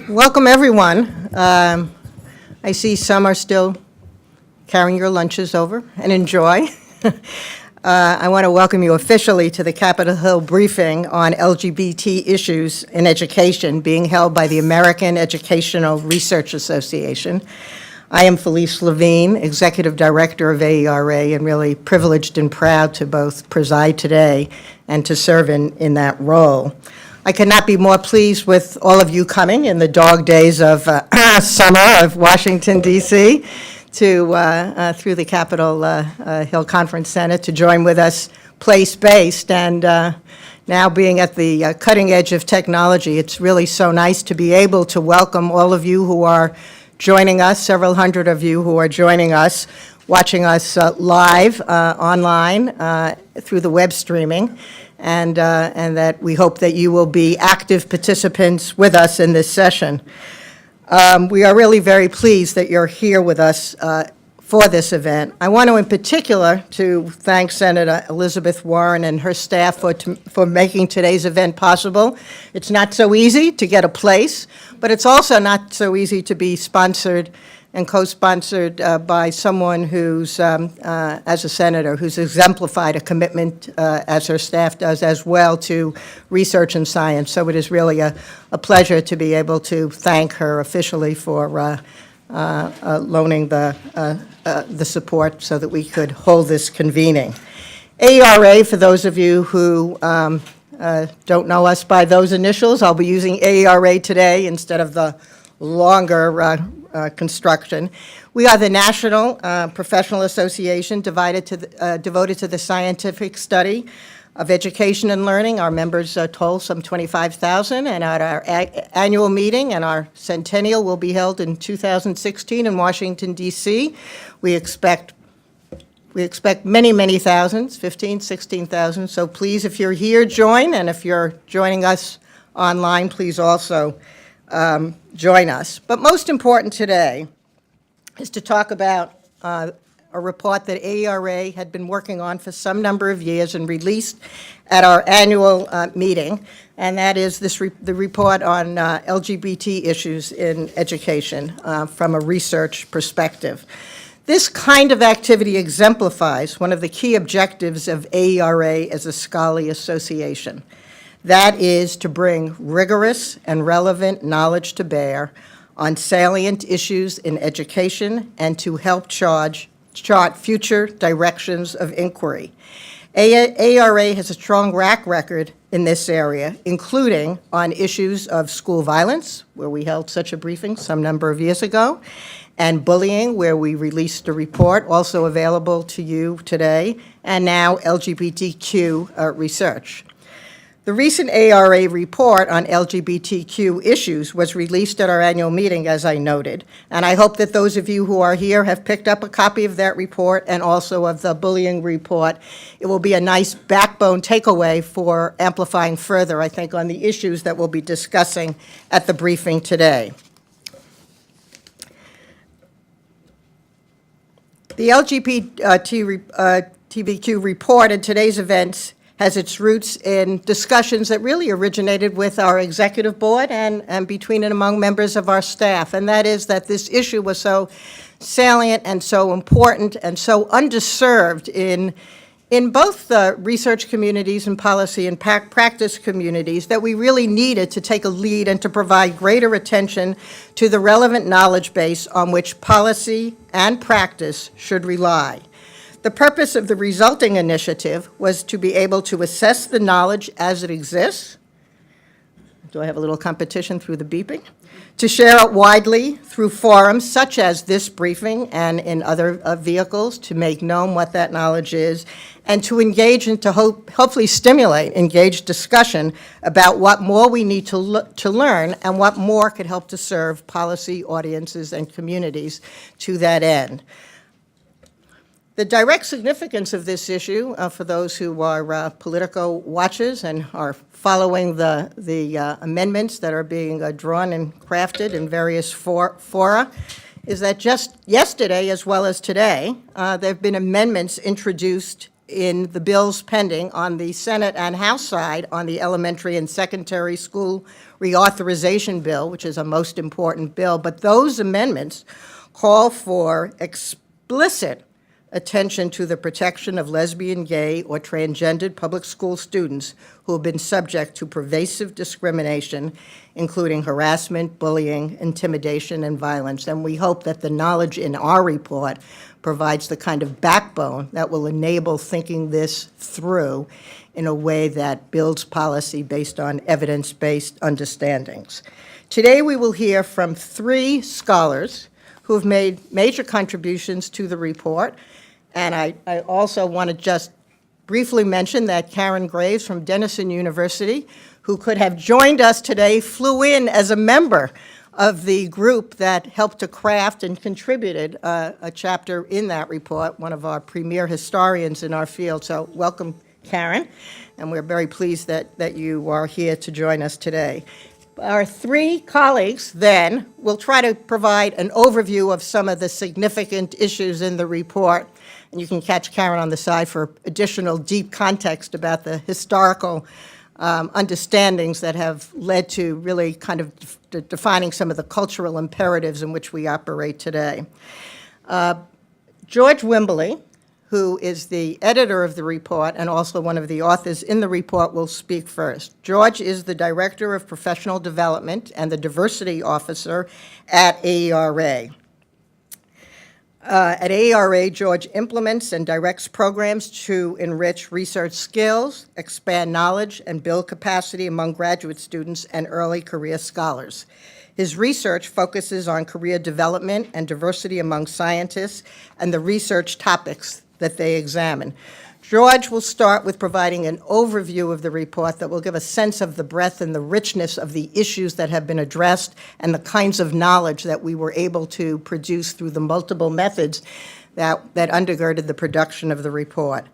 Welcome, everyone. I see some are still carrying your lunches over, and enjoy. I want to welcome you officially to the Capitol Hill briefing on LGBT issues in education being held by the American Educational Research Association. I am Felice Levine, Executive Director of AERA, and really privileged and proud to both preside today and to serve in that role. I could not be more pleased with all of you coming in the dog days of summer of Washington, D.C., to through the Capitol Hill Conference Center to join with us place-based. And now being at the cutting edge of technology, it's really so nice to be able to welcome all of you who are joining us, several hundred of you who are joining us, watching us live online through the web streaming. And that we hope that you will be active participants with us in this session. We are really very pleased that you're here with us for this event. I want to, in particular, to thank Senator Elizabeth Warren and her staff for making today's event possible. It's not so easy to get a place, but it's also not so easy to be sponsored and co-sponsored by someone who's, as a senator, who's exemplified a commitment, as her staff does as well, to research and science. So it is really a pleasure to be able to thank her officially for loaning the support so that we could hold this convening. AERA, for those of you who don't know us by those initials, I'll be using AERA today instead of the longer construction. We are the National Professional Association devoted to the scientific study of education and learning. Our members toll some 25,000, and at our annual meeting, and our centennial will be held in 2016 in Washington, D.C. We expect many, many thousands, 15, 16,000. So please, if you're here, join, and if you're joining us online, please also join us. But most important today is to talk about a report that AERA had been working on for some number of years and released at our annual meeting, and that is the report on LGBT issues in education from a research perspective. This kind of activity exemplifies one of the key objectives of AERA as a scholarly association. That is to bring rigorous and relevant knowledge to bear on salient issues in education and to help chart future directions of inquiry. AERA has a strong track record in this area, including on issues of school violence, where we held such a briefing some number of years ago, and bullying, where we released a report also available to you today, and now LGBTQ research. The recent AERA report on LGBTQ issues was released at our annual meeting, as I noted, and I hope that those of you who are here have picked up a copy of that report and also of the bullying report. It will be a nice backbone takeaway for amplifying further, I think, on the issues that we'll be discussing at the briefing today. The LGBTQ report in today's events has its roots in discussions that really originated with our executive board and between and among members of our staff, and that is that this issue was so salient and so important and so underserved in both the research communities and policy and practice communities that we really needed to take a lead and to provide greater attention to the relevant knowledge base on which policy and practice should rely. The purpose of the resulting initiative was to be able to assess the knowledge as it exists. Do I have a little competition through the beeping? To share it widely through forums such as this briefing and in other vehicles to make known what that knowledge is, and to engage and to hopefully stimulate engaged discussion about what more we need to learn and what more could help to serve policy audiences and communities to that end. The direct significance of this issue, for those who are Politico watchers and are following the amendments that are being drawn and crafted in various fora, is that just yesterday, as well as today, there have been amendments introduced in the bills pending on the Senate and House side on the elementary and secondary school reauthorization bill, which is a most important bill. But those amendments call for explicit attention to the protection of lesbian, gay, or transgendered public school students who have been subject to pervasive discrimination, including harassment, bullying, intimidation, and violence. And we hope that the knowledge in our report provides the kind of backbone that will enable thinking this through in a way that builds policy based on evidence-based understandings. Today we will hear from 3 scholars who have made major contributions to the report. And I also want to just briefly mention that Karen Graves from Denison University, who could have joined us today, flew in as a member of the group that helped to craft and contributed a chapter in that report, one of our premier historians in our field. So welcome, Karen, and we're very pleased that you are here to join us today. Our 3 colleagues, then, will try to provide an overview of some of the significant issues in the report, and you can catch Karen on the side for additional deep context about the historical understandings that have led to really kind of defining some of the cultural imperatives in which we operate today. George Wimberly, who is the editor of the report and also one of the authors in the report, will speak first. George is the Director of Professional Development and the Diversity Officer at AERA. At AERA, George implements and directs programs to enrich research skills, expand knowledge, and build capacity among graduate students and early career scholars. His research focuses on career development and diversity among scientists and the research topics that they examine. George will start with providing an overview of the report that will give a sense of the breadth and the richness of the issues that have been addressed and the kinds of knowledge that we were able to produce through the multiple methods that undergirded the production of the report.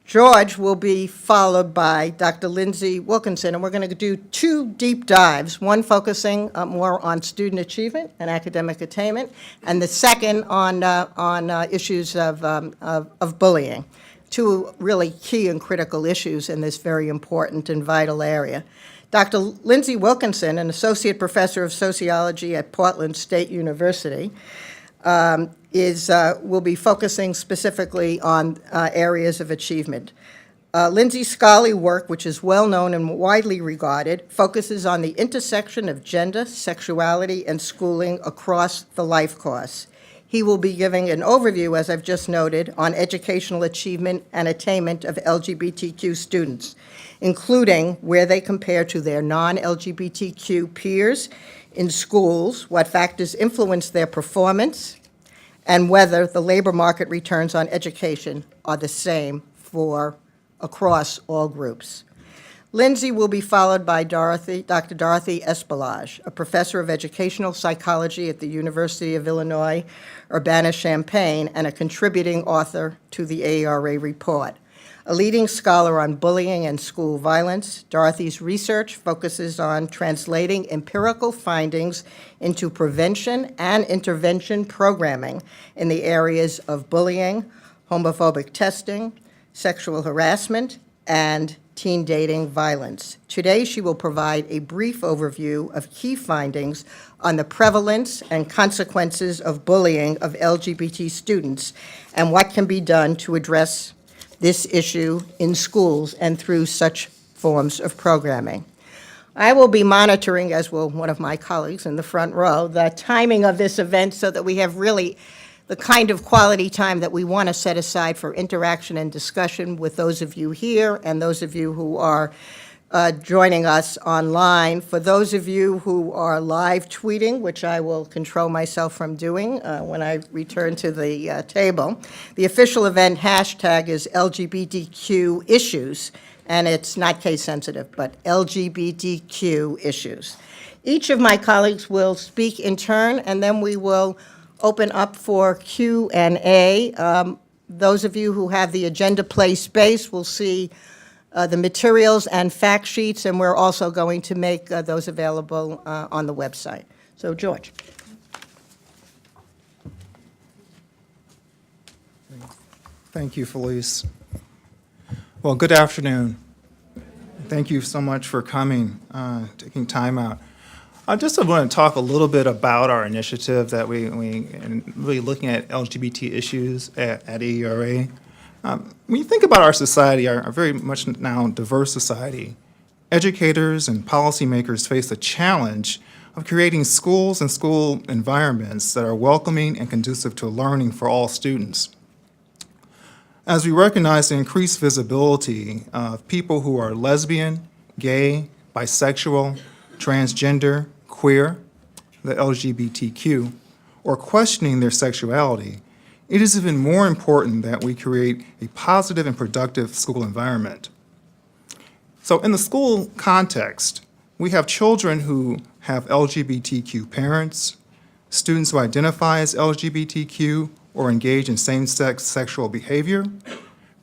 George will be followed by Dr. Lindsey Wilkinson, and we're going to do 2 deep dives, one focusing more on student achievement and academic attainment, and the second on issues of bullying, 2 really key and critical issues in this very important and vital area. Dr. Lindsey Wilkinson, an associate professor of sociology at Portland State University, will be focusing specifically on areas of achievement. Lindsey's scholarly work, which is well known and widely regarded, focuses on the intersection of gender, sexuality, and schooling across the life course. He will be giving an overview, as I've just noted, on educational achievement and attainment of LGBTQ students, including where they compare to their non-LGBTQ peers in schools, what factors influence their performance, and whether the labor market returns on education are the same for across all groups. Lindsey will be followed by Dr. Dorothy Espelage, a professor of educational psychology at the University of Illinois, Urbana-Champaign, and a contributing author to the AERA report. A leading scholar on bullying and school violence, Dorothy's research focuses on translating empirical findings into prevention and intervention programming in the areas of bullying, homophobic testing, sexual harassment, and teen dating violence. Today, she will provide a brief overview of key findings on the prevalence and consequences of bullying of LGBT students and what can be done to address this issue in schools and through such forms of programming. I will be monitoring, as will one of my colleagues in the front row, the timing of this event so that we have really the kind of quality time that we want to set aside for interaction and discussion with those of you here and those of you who are joining us online. For those of you who are live tweeting, which I will control myself from doing when I return to the table, the official event hashtag is LGBTQ issues, and it's not case sensitive, but LGBTQ issues. Each of my colleagues will speak in turn, and then we will open up for Q&A. Those of you who have the agenda play space will see the materials and fact sheets, and we're also going to make those available on the website. So, George. Thank you, Felice. Well, good afternoon. Thank you so much for coming, taking time out. I just want to talk a little bit about our initiative that we and really looking at LGBT issues at AERA. When you think about our society, our very much now diverse society, educators and policymakers face the challenge of creating schools and school environments that are welcoming and conducive to learning for all students. As we recognize the increased visibility of people who are lesbian, gay, bisexual, transgender, queer, the LGBTQ, or questioning their sexuality, it is even more important that we create a positive and productive school environment. So in the school context, we have children who have LGBTQ parents, students who identify as LGBTQ or engage in same-sex sexual behavior,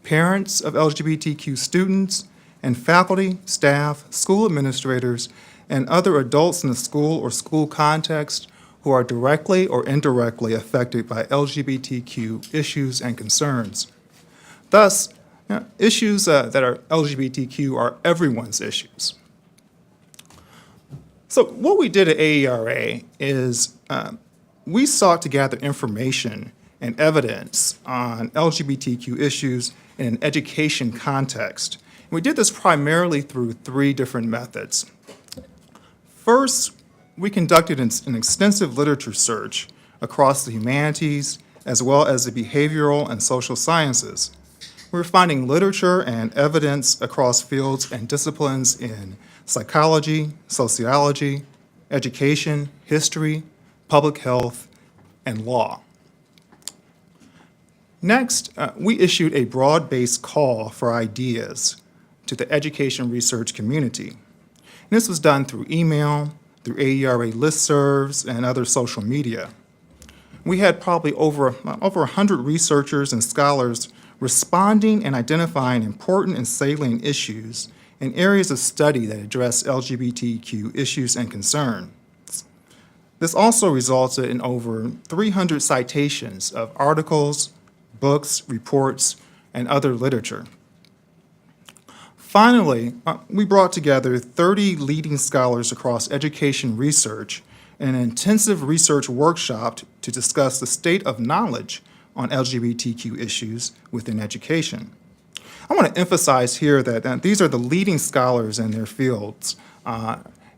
parents of LGBTQ students, and faculty, staff, school administrators, and other adults in the school or school context who are directly or indirectly affected by LGBTQ issues and concerns. Thus, issues that are LGBTQ are everyone's issues. So what we did at AERA is we sought to gather information and evidence on LGBTQ issues in an education context. And we did this primarily through three different methods. First, we conducted an extensive literature search across the humanities as well as the behavioral and social sciences. We were finding literature and evidence across fields and disciplines in psychology, sociology, education, history, public health, and law. Next, we issued a broad-based call for ideas to the education research community. And this was done through email, through AERA listservs, and other social media. We had probably over 100 researchers and scholars responding and identifying important and salient issues in areas of study that address LGBTQ issues and concerns. This also resulted in over 300 citations of articles, books, reports, and other literature. Finally, we brought together 30 leading scholars across education research in an intensive research workshop to discuss the state of knowledge on LGBTQ issues within education. I want to emphasize here that these are the leading scholars in their fields.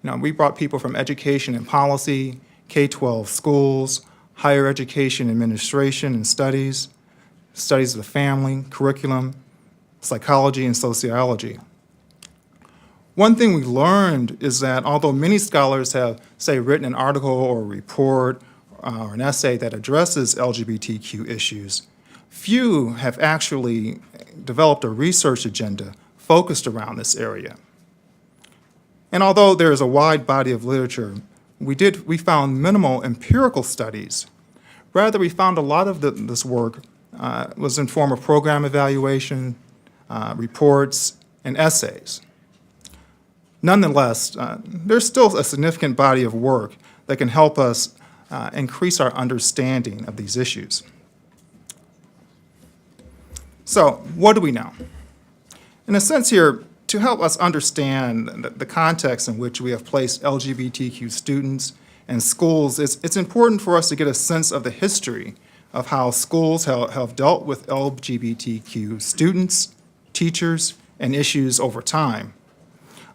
We brought people from education and policy, K-12 schools, higher education administration and studies of the family, curriculum, psychology, and sociology. One thing we learned is that although many scholars have, say, written an article or a report or an essay that addresses LGBTQ issues, few have actually developed a research agenda focused around this area. And although there is a wide body of literature, we found minimal empirical studies. Rather, we found a lot of this work was in form of program evaluation, reports, and essays. Nonetheless, there's still a significant body of work that can help us increase our understanding of these issues. So, what do we know? In a sense here, to help us understand the context in which we have placed LGBTQ students and schools, it's important for us to get a sense of the history of how schools have dealt with LGBTQ students, teachers, and issues over time.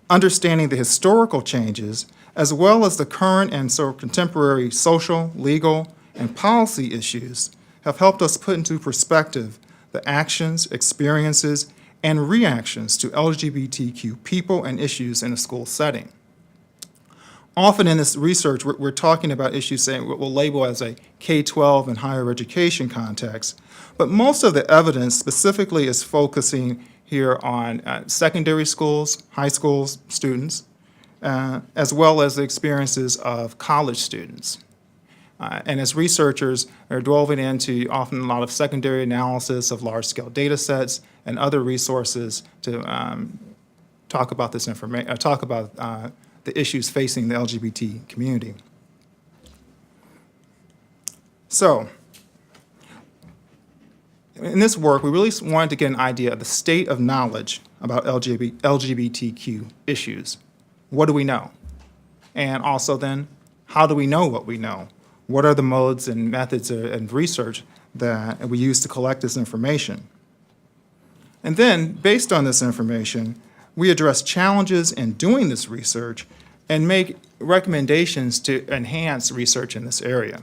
Understanding the historical changes, as well as the current and contemporary social, legal, and policy issues, have helped us put into perspective the actions, experiences, and reactions to LGBTQ people and issues in a school setting. Often in this research, we're talking about issues saying what we'll label as a K-12 and higher education context, but most of the evidence specifically is focusing here on secondary schools, high school students, as well as the experiences of college students. And as researchers are delving into often a lot of secondary analysis of large-scale data sets and other resources to talk about this information, talk about the issues facing the LGBT community. So, in this work, we really wanted to get an idea of the state of knowledge about LGBTQ issues. What do we know? And also then, how do we know what we know? What are the modes and methods of research that we use to collect this information? And then, based on this information, we address challenges in doing this research and make recommendations to enhance research in this area.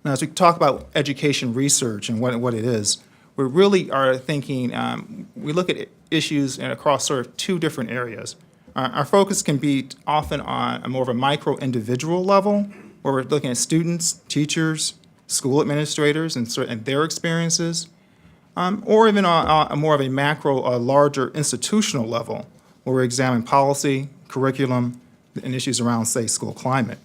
Now, as we talk about education research and what it is, we really are thinking, we look at issues across sort of two different areas. Our focus can be often on a more of a micro-individual level, where we're looking at students, teachers, school administrators, and their experiences, or even on a more of a macro, a larger institutional level, where we examine policy, curriculum, and issues around, say, school climate.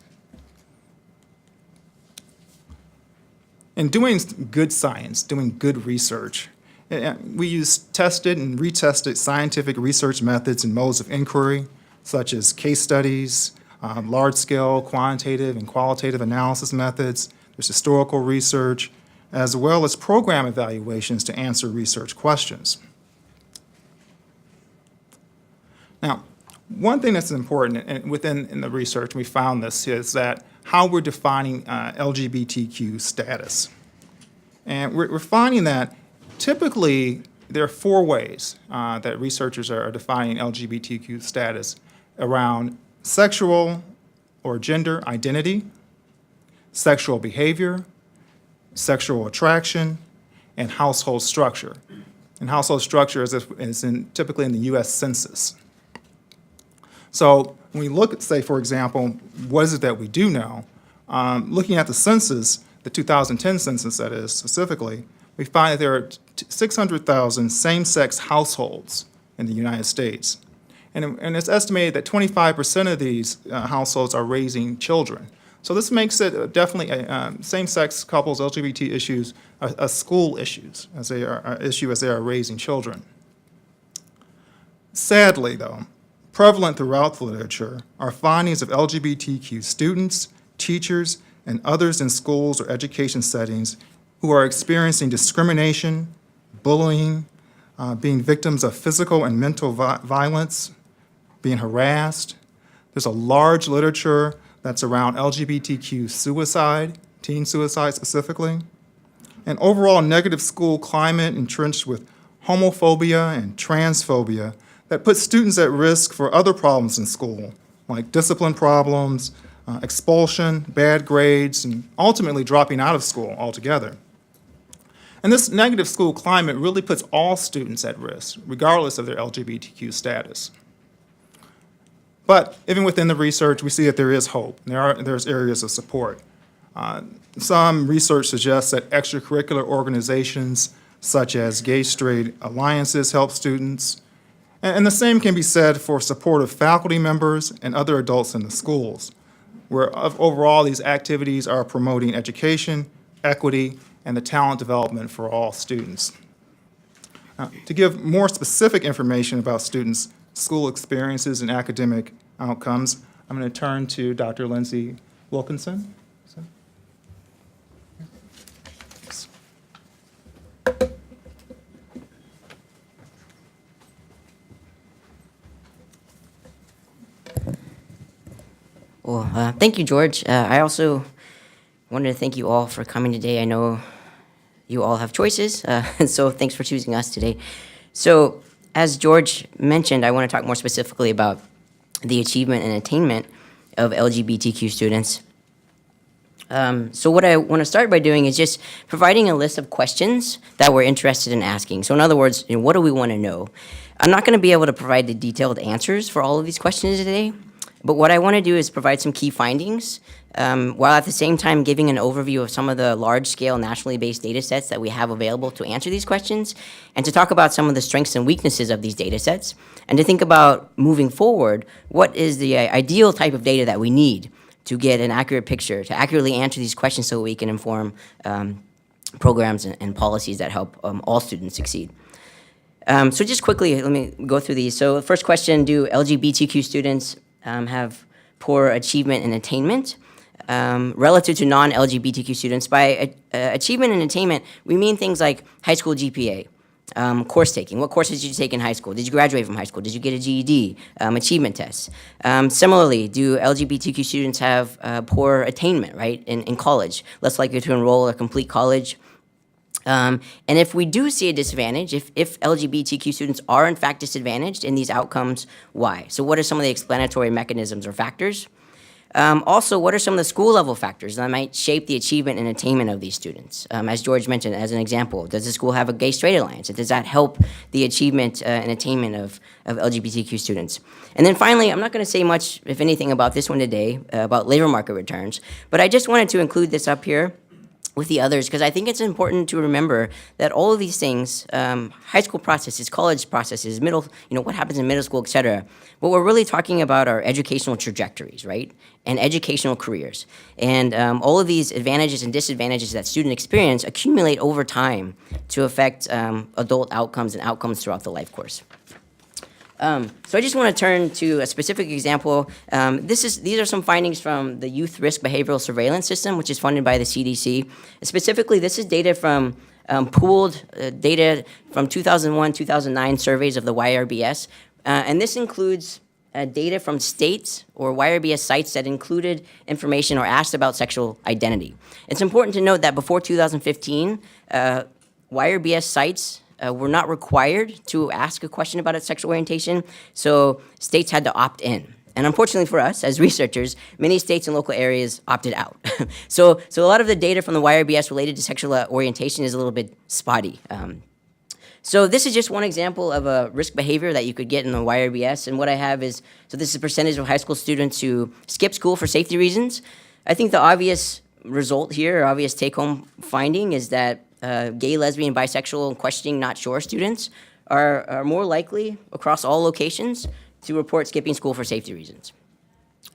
In doing good science, doing good research, we use tested and retested scientific research methods and modes of inquiry, such as case studies, large-scale quantitative and qualitative analysis methods. There's historical research, as well as program evaluations to answer research questions. Now, one thing that's important within the research, we found this, is that how we're defining LGBTQ status. And we're finding that typically there are four ways that researchers are defining LGBTQ status around sexual or gender identity, sexual behavior, sexual attraction, and household structure. And household structure is typically in the U.S. Census. So when we look at, say, for example, what is it that we do know, looking at the census, the 2010 census that is specifically, we find that there are 600,000 same-sex households in the United States. And it's estimated that 25% of these households are raising children. So this makes it definitely same-sex couples, LGBT issues, a school issues as they are raising children. Sadly, though, prevalent throughout the literature are findings of LGBTQ students, teachers, and others in schools or education settings who are experiencing discrimination, bullying, being victims of physical and mental violence, being harassed. There's a large literature that's around LGBTQ suicide, teen suicide specifically, and overall negative school climate entrenched with homophobia and transphobia that puts students at risk for other problems in school, like discipline problems, expulsion, bad grades, and ultimately dropping out of school altogether. And this negative school climate really puts all students at risk, regardless of their LGBTQ status. But even within the research, we see that there is hope. There's areas of support. Some research suggests that extracurricular organizations such as gay-straight alliances help students. And the same can be said for supportive faculty members and other adults in the schools, where overall these activities are promoting education, equity, and the talent development for all students. To give more specific information about students' school experiences and academic outcomes, I'm going to turn to Dr. Lindsey Wilkinson. Well, thank you, George. I also wanted to thank you all for coming today. I know you all have choices, so thanks for choosing us today. So, as George mentioned, I want to talk more specifically about the achievement and attainment of LGBTQ students. So what I want to start by doing is just providing a list of questions that we're interested in asking. So in other words, what do we want to know? I'm not going to be able to provide the detailed answers for all of these questions today, but what I want to do is provide some key findings, while at the same time giving an overview of some of the large-scale nationally based data sets that we have available to answer these questions, and to talk about some of the strengths and weaknesses of these data sets, and to think about moving forward, what is the ideal type of data that we need to get an accurate picture, to accurately answer these questions so we can inform programs and policies that help all students succeed. So just quickly, let me go through these. So the first question, do LGBTQ students have poor achievement and attainment? relative to non-LGBTQ students. By achievement and attainment, we mean things like high school GPA, course taking. What courses did you take in high school? Did you graduate from high school? Did you get a GED? Achievement tests. Similarly, do LGBTQ students have poor attainment, right, in college? Less likely to enroll or complete college? And if we do see a disadvantage, if LGBTQ students are in fact disadvantaged in these outcomes, why? So what are some of the explanatory mechanisms or factors? Also, what are some of the school level factors that might shape the achievement and attainment of these students? As George mentioned, as an example, does the school have a gay-straight alliance? Does that help the achievement and attainment of LGBTQ students? And then finally, I'm not going to say much, if anything, about this one today, about labor market returns, but I just wanted to include this up here with the others, because I think it's important to remember that all of these things, high school processes, college processes, what happens in middle school, et cetera, what we're really talking about are educational trajectories, right, and educational careers. And all of these advantages and disadvantages that students experience accumulate over time to affect adult outcomes and outcomes throughout the life course. So I just want to turn to a specific example. These are some findings from the Youth Risk Behavioral Surveillance System, which is funded by the CDC. Specifically, this is data from pooled data from 2001-2009 surveys of the YRBS. And this includes data from states or YRBS sites that included information or asked about sexual identity. It's important to note that before 2015, YRBS sites were not required to ask a question about its sexual orientation, so states had to opt in. And unfortunately for us, as researchers, many states and local areas opted out. So a lot of the data from the YRBS related to sexual orientation is a little bit spotty. So this is just one example of a risk behavior that you could get in the YRBS, and what I have is, so this is a percentage of high school students who skip school for safety reasons. I think the obvious result here, or obvious take-home finding, is that gay, lesbian, bisexual, and questioning not sure students are more likely across all locations to report skipping school for safety reasons.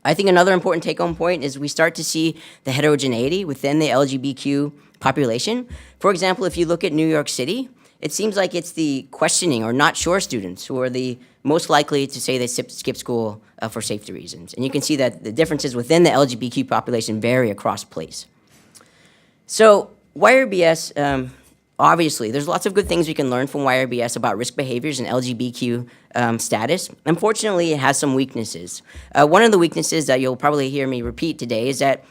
I think another important take-home point is we start to see the heterogeneity within the LGBTQ population. For example, if you look at New York City, it seems like it's the questioning or not sure students who are the most likely to say they skip school for safety reasons. And you can see that the differences within the LGBTQ population vary across place. So YRBS, obviously, there's lots of good things we can learn from YRBS about risk behaviors and LGBTQ status. Unfortunately, it has some weaknesses. One of the weaknesses that you'll probably hear me repeat today is that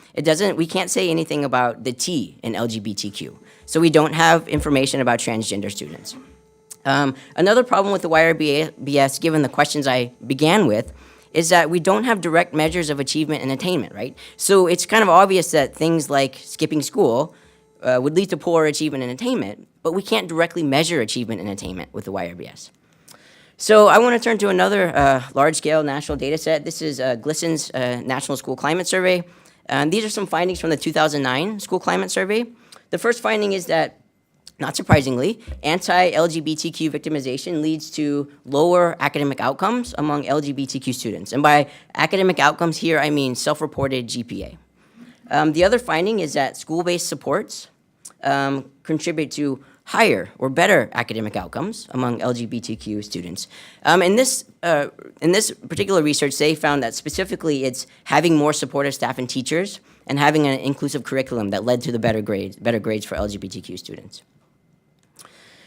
we can't say anything about the T in LGBTQ. So we don't have information about transgender students. Another problem with the YRBS, given the questions I began with, is that we don't have direct measures of achievement and attainment, right? So it's kind of obvious that things like skipping school would lead to poor achievement and attainment, but we can't directly measure achievement and attainment with the YRBS. So I want to turn to another large-scale national data set. This is GLSEN's National School Climate Survey. These are some findings from the 2009 School Climate Survey. The first finding is that, not surprisingly, anti-LGBTQ victimization leads to lower academic outcomes among LGBTQ students. And by academic outcomes here, I mean self-reported GPA. The other finding is that school-based supports contribute to higher or better academic outcomes among LGBTQ students. In this particular research, they found that specifically it's having more supportive staff and teachers and having an inclusive curriculum that led to the better grades for LGBTQ students.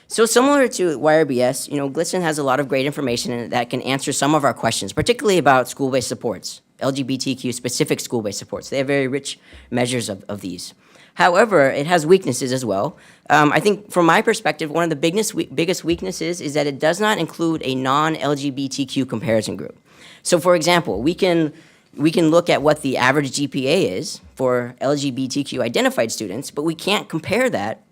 So similar to YRBS, GLSEN has a lot of great information that can answer some of our questions, particularly about school-based supports, LGBTQ-specific school-based supports. They have very rich measures of these. However, it has weaknesses as well. I think from my perspective, one of the biggest weaknesses is that it does not include a non-LGBTQ comparison group. So for example, we can look at what the average GPA is for LGBTQ identified students, but we can't compare that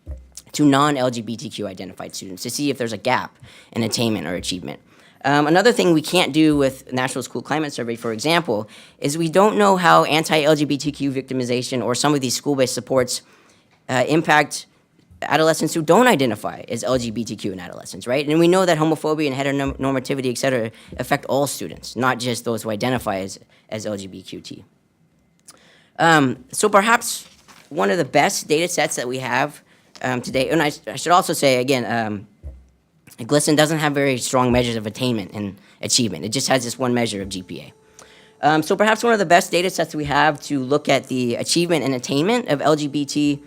to non-LGBTQ identified students to see if there's a gap in attainment or achievement. Another thing we can't do with National School Climate Survey, for example, is we don't know how anti-LGBTQ victimization or some of these school-based supports impact adolescents who don't identify as LGBTQ in adolescence, right? And we know that homophobia and heteronormativity, et cetera, affect all students, not just those who identify as LGBTQT. So perhaps one of the best data sets that we have today, and I should also say, again, GLSEN doesn't have very strong measures of attainment and achievement. It just has this one measure of GPA. So perhaps one of the best data sets we have to look at the achievement and attainment of LGBT,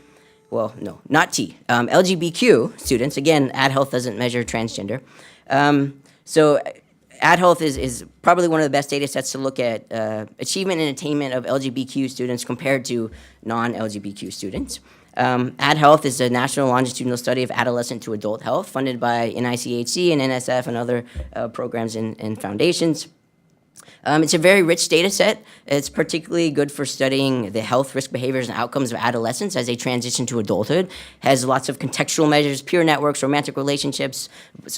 well, no, not T, LGBTQ students. Again, AdHealth doesn't measure transgender. So AdHealth is probably one of the best data sets to look at achievement and attainment of LGBTQ students compared to non-LGBTQ students. AdHealth is a national longitudinal study of adolescent to adult health funded by NICHC and NSF and other programs and foundations. It's a very rich data set. It's particularly good for studying the health, risk, behaviors, and outcomes of adolescents as they transition to adulthood. Has lots of contextual measures, peer networks, romantic relationships,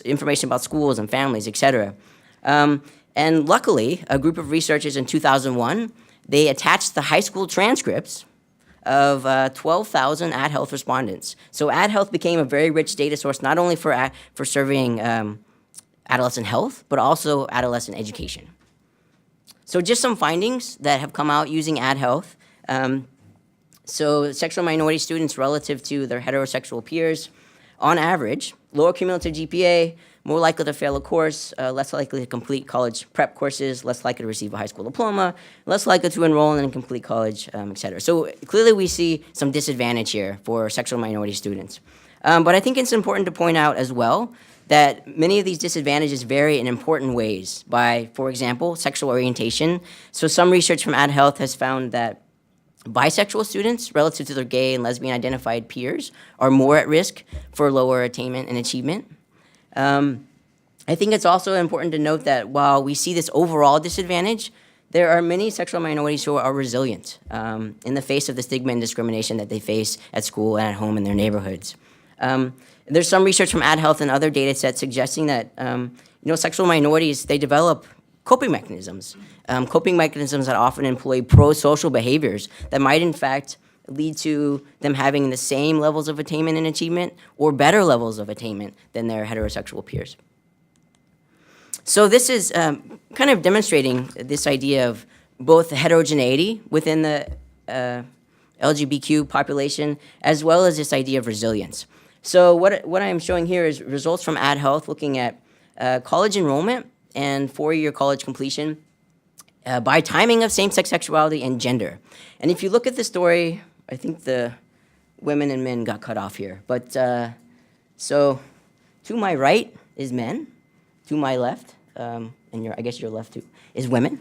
information about schools and families, etc. And luckily, a group of researchers in 2001, they attached the high school transcripts of 12,000 AdHealth respondents. So AdHealth became a very rich data source, not only for surveying adolescent health, but also adolescent education. So just some findings that have come out using AdHealth. So sexual minority students relative to their heterosexual peers, on average, lower cumulative GPA, more likely to fail a course, less likely to complete college prep courses, less likely to receive a high school diploma, less likely to enroll in a complete college, et cetera. So clearly we see some disadvantage here for sexual minority students. But I think it's important to point out as well that many of these disadvantages vary in important ways by, for example, sexual orientation. So some research from AdHealth has found that bisexual students, relative to their gay and lesbian identified peers, are more at risk for lower attainment and achievement. I think it's also important to note that while we see this overall disadvantage, there are many sexual minorities who are resilient in the face of the stigma and discrimination that they face at school and at home in their neighborhoods. There's some research from AdHealth and other data sets suggesting that sexual minorities, they develop coping mechanisms that often employ pro-social behaviors that might in fact lead to them having the same levels of attainment and achievement or better levels of attainment than their heterosexual peers. So this is kind of demonstrating this idea of both the heterogeneity within the LGBTQ population as well as this idea of resilience. So what I'm showing here is results from AdHealth looking at college enrollment and four-year college completion by timing of same-sex sexuality and gender. And if you look at the story, I think the women and men got cut off here. But so to my right is men, to my left, and I guess your left too, is women.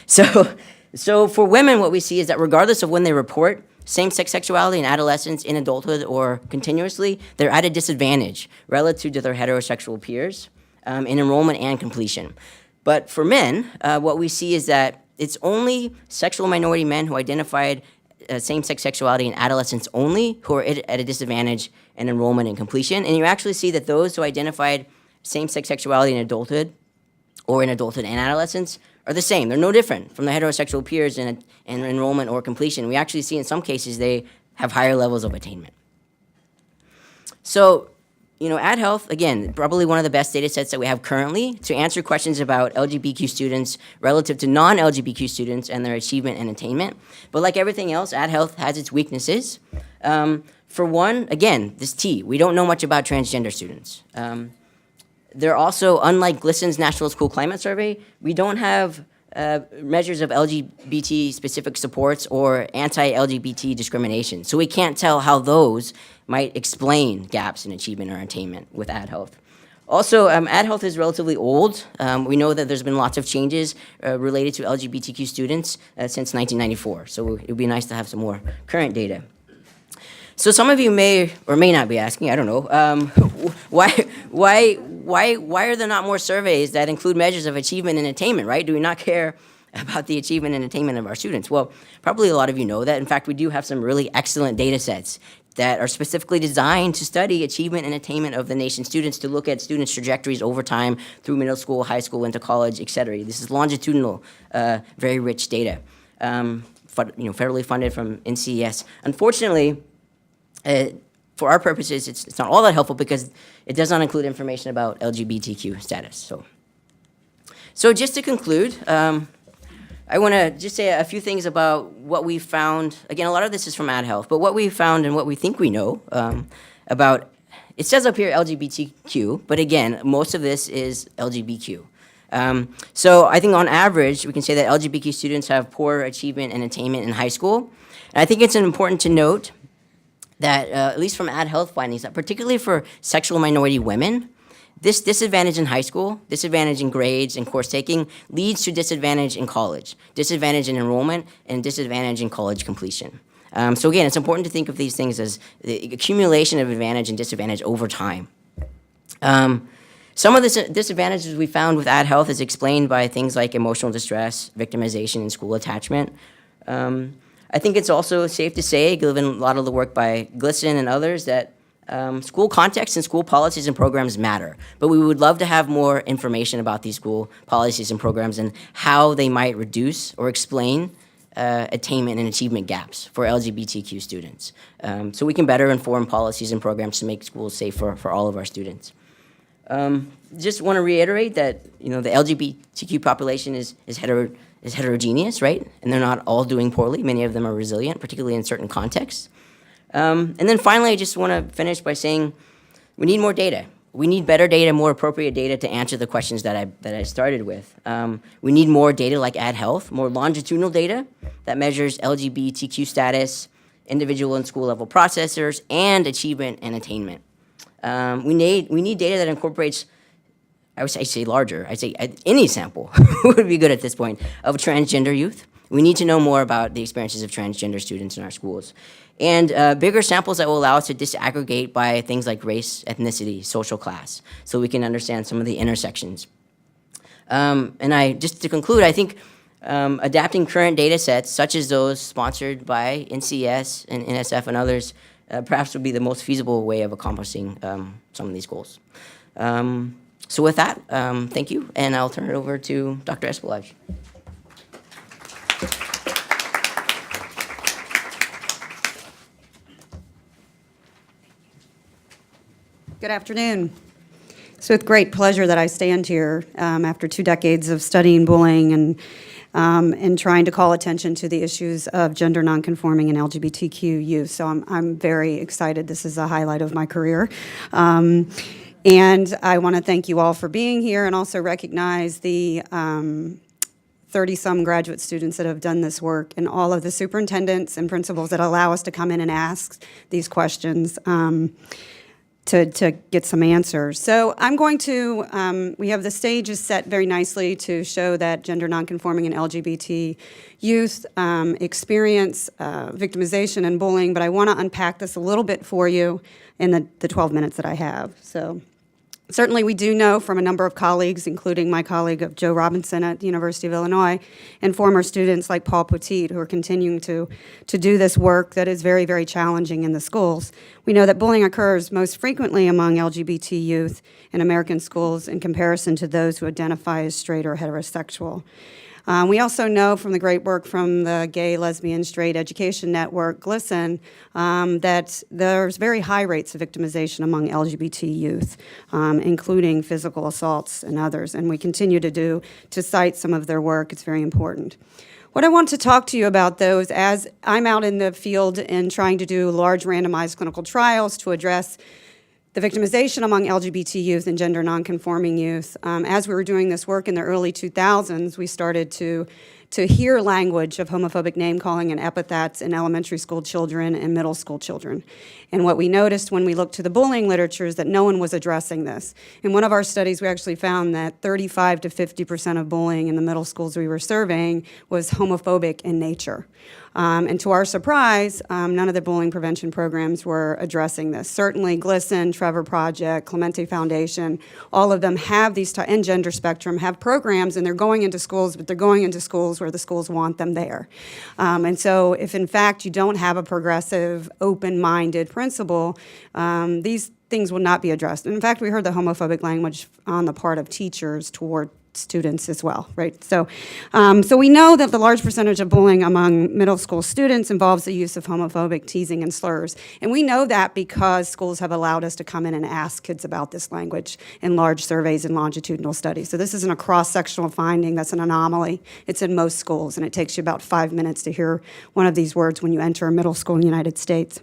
So for women, what we see is that regardless of when they report same-sex sexuality in adolescence, in adulthood, or continuously, they're at a disadvantage relative to their heterosexual peers in enrollment and completion. But for men, what we see is that it's only sexual minority men who identified same-sex sexuality in adolescence only who are at a disadvantage in enrollment and completion. And you actually see that those who identified same-sex sexuality in adulthood or in adulthood and adolescence are the same. They're no different from the heterosexual peers in enrollment or completion. We actually see in some cases they have higher levels of attainment. So, AdHealth, again, probably one of the best data sets that we have currently to answer questions about LGBTQ students relative to non-LGBTQ students and their achievement and attainment. But like everything else, AdHealth has its weaknesses. For one, again, this T, we don't know much about transgender students. They're also, unlike GLSEN's National School Climate Survey, we don't have measures of LGBT-specific supports or anti-LGBT discrimination. So we can't tell how those might explain gaps in achievement or attainment with AdHealth. Also, AdHealth is relatively old. We know that there's been lots of changes related to LGBTQ students since 1994. So it would be nice to have some more current data. So some of you may or may not be asking, I don't know, why are there not more surveys that include measures of achievement and attainment, right? Do we not care about the achievement and attainment of our students? Well, probably a lot of you know that. In fact, we do have some really excellent data sets that are specifically designed to study achievement and attainment of the nation's students, to look at students' trajectories over time through middle school, high school, into college, et cetera. This is longitudinal, very rich data, federally funded from NCES. Unfortunately, for our purposes, it's not all that helpful because it does not include information about LGBTQ status. So just to conclude, I want to just say a few things about what we found. Again, a lot of this is from AdHealth, but what we found and what we think we know about, it says up here LGBTQ, but again, most of this is LGBTQ. So I think on average, we can say that LGBTQ students have poor achievement and attainment in high school. And I think it's important to note that, at least from Ad Health findings, that particularly for sexual minority women, this disadvantage in high school, disadvantage in grades and course taking, leads to disadvantage in college, disadvantage in enrollment, and disadvantage in college completion. So again, it's important to think of these things as the accumulation of advantage and disadvantage over time. Some of the disadvantages we found with Ad Health is explained by things like emotional distress, victimization, and school attachment. I think it's also safe to say, given a lot of the work by GLSEN and others, that school context and school policies and programs matter. But we would love to have more information about these school policies and programs and how they might reduce or explain attainment and achievement gaps for LGBTQ students. So we can better inform policies and programs to make schools safe for all of our students. Just want to reiterate that the LGBTQ population is heterogeneous, right? And they're not all doing poorly. Many of them are resilient, particularly in certain contexts. And then finally, I just want to finish by saying we need more data. We need better data, more appropriate data to answer the questions that I started with. We need more data like Ad Health, more longitudinal data that measures LGBTQ status, individual and school level processors, and achievement and attainment. We need data that incorporates, I say larger, I'd say any sample would be good at this point, of transgender youth. We need to know more about the experiences of transgender students in our schools. And bigger samples that will allow us to disaggregate by things like race, ethnicity, social class, so we can understand some of the intersections. And just to conclude, I think adapting current data sets, such as those sponsored by NCS and NSF and others, perhaps would be the most feasible way of accomplishing some of these goals. So with that, thank you, and I'll turn it over to Dr. Espelage. Good afternoon. It's with great pleasure that I stand here after 2 decades of studying bullying and trying to call attention to the issues of gender nonconforming and LGBTQ youth. So I'm very excited. This is a highlight of my career. And I want to thank you all for being here and also recognize the 30-some graduate students that have done this work and all of the superintendents and principals that allow us to come in and ask these questions to get some answers. So I'm going to, we have the stage is set very nicely to show that gender nonconforming and LGBT youth experience victimization and bullying, but I want to unpack this a little bit for you in the 12 minutes that I have. So certainly we do know from a number of colleagues, including my colleague of Joe Robinson at the University of Illinois, and former students like Paul Poteet, who are continuing to do this work that is very, very challenging in the schools. We know that bullying occurs most frequently among LGBT youth in American schools in comparison to those who identify as straight or heterosexual. We also know from the great work from the Gay, Lesbian, Straight Education Network, GLSEN, that there's very high rates of victimization among LGBT youth, including physical assaults and others. And we continue to cite some of their work. It's very important. What I want to talk to you about, though, is as I'm out in the field and trying to do large randomized clinical trials to address the victimization among LGBT youth and gender nonconforming youth. As we were doing this work in the early 2000s, we started to hear language of homophobic name-calling and epithets in elementary school children and middle school children. And what we noticed when we looked to the bullying literature is that no one was addressing this. In one of our studies, we actually found that 35 to 50% of bullying in the middle schools we were surveying was homophobic in nature. And to our surprise, none of the bullying prevention programs were addressing this. Certainly GLSEN, Trevor Project, Clemente Foundation, all of them have these, and Gender Spectrum, have programs, and they're going into schools, but they're going into schools where the schools want them there. And so if in fact you don't have a progressive, open-minded principal, these things will not be addressed. And in fact, we heard the homophobic language on the part of teachers toward students as well, right? So we know that the large percentage of bullying among middle school students involves the use of homophobic teasing and slurs. And we know that because schools have allowed us to come in and ask kids about this language in large surveys and longitudinal studies. So this isn't a cross-sectional finding, that's an anomaly. It's in most schools, and it takes you about 5 minutes to hear one of these words when you enter a middle school in the United States.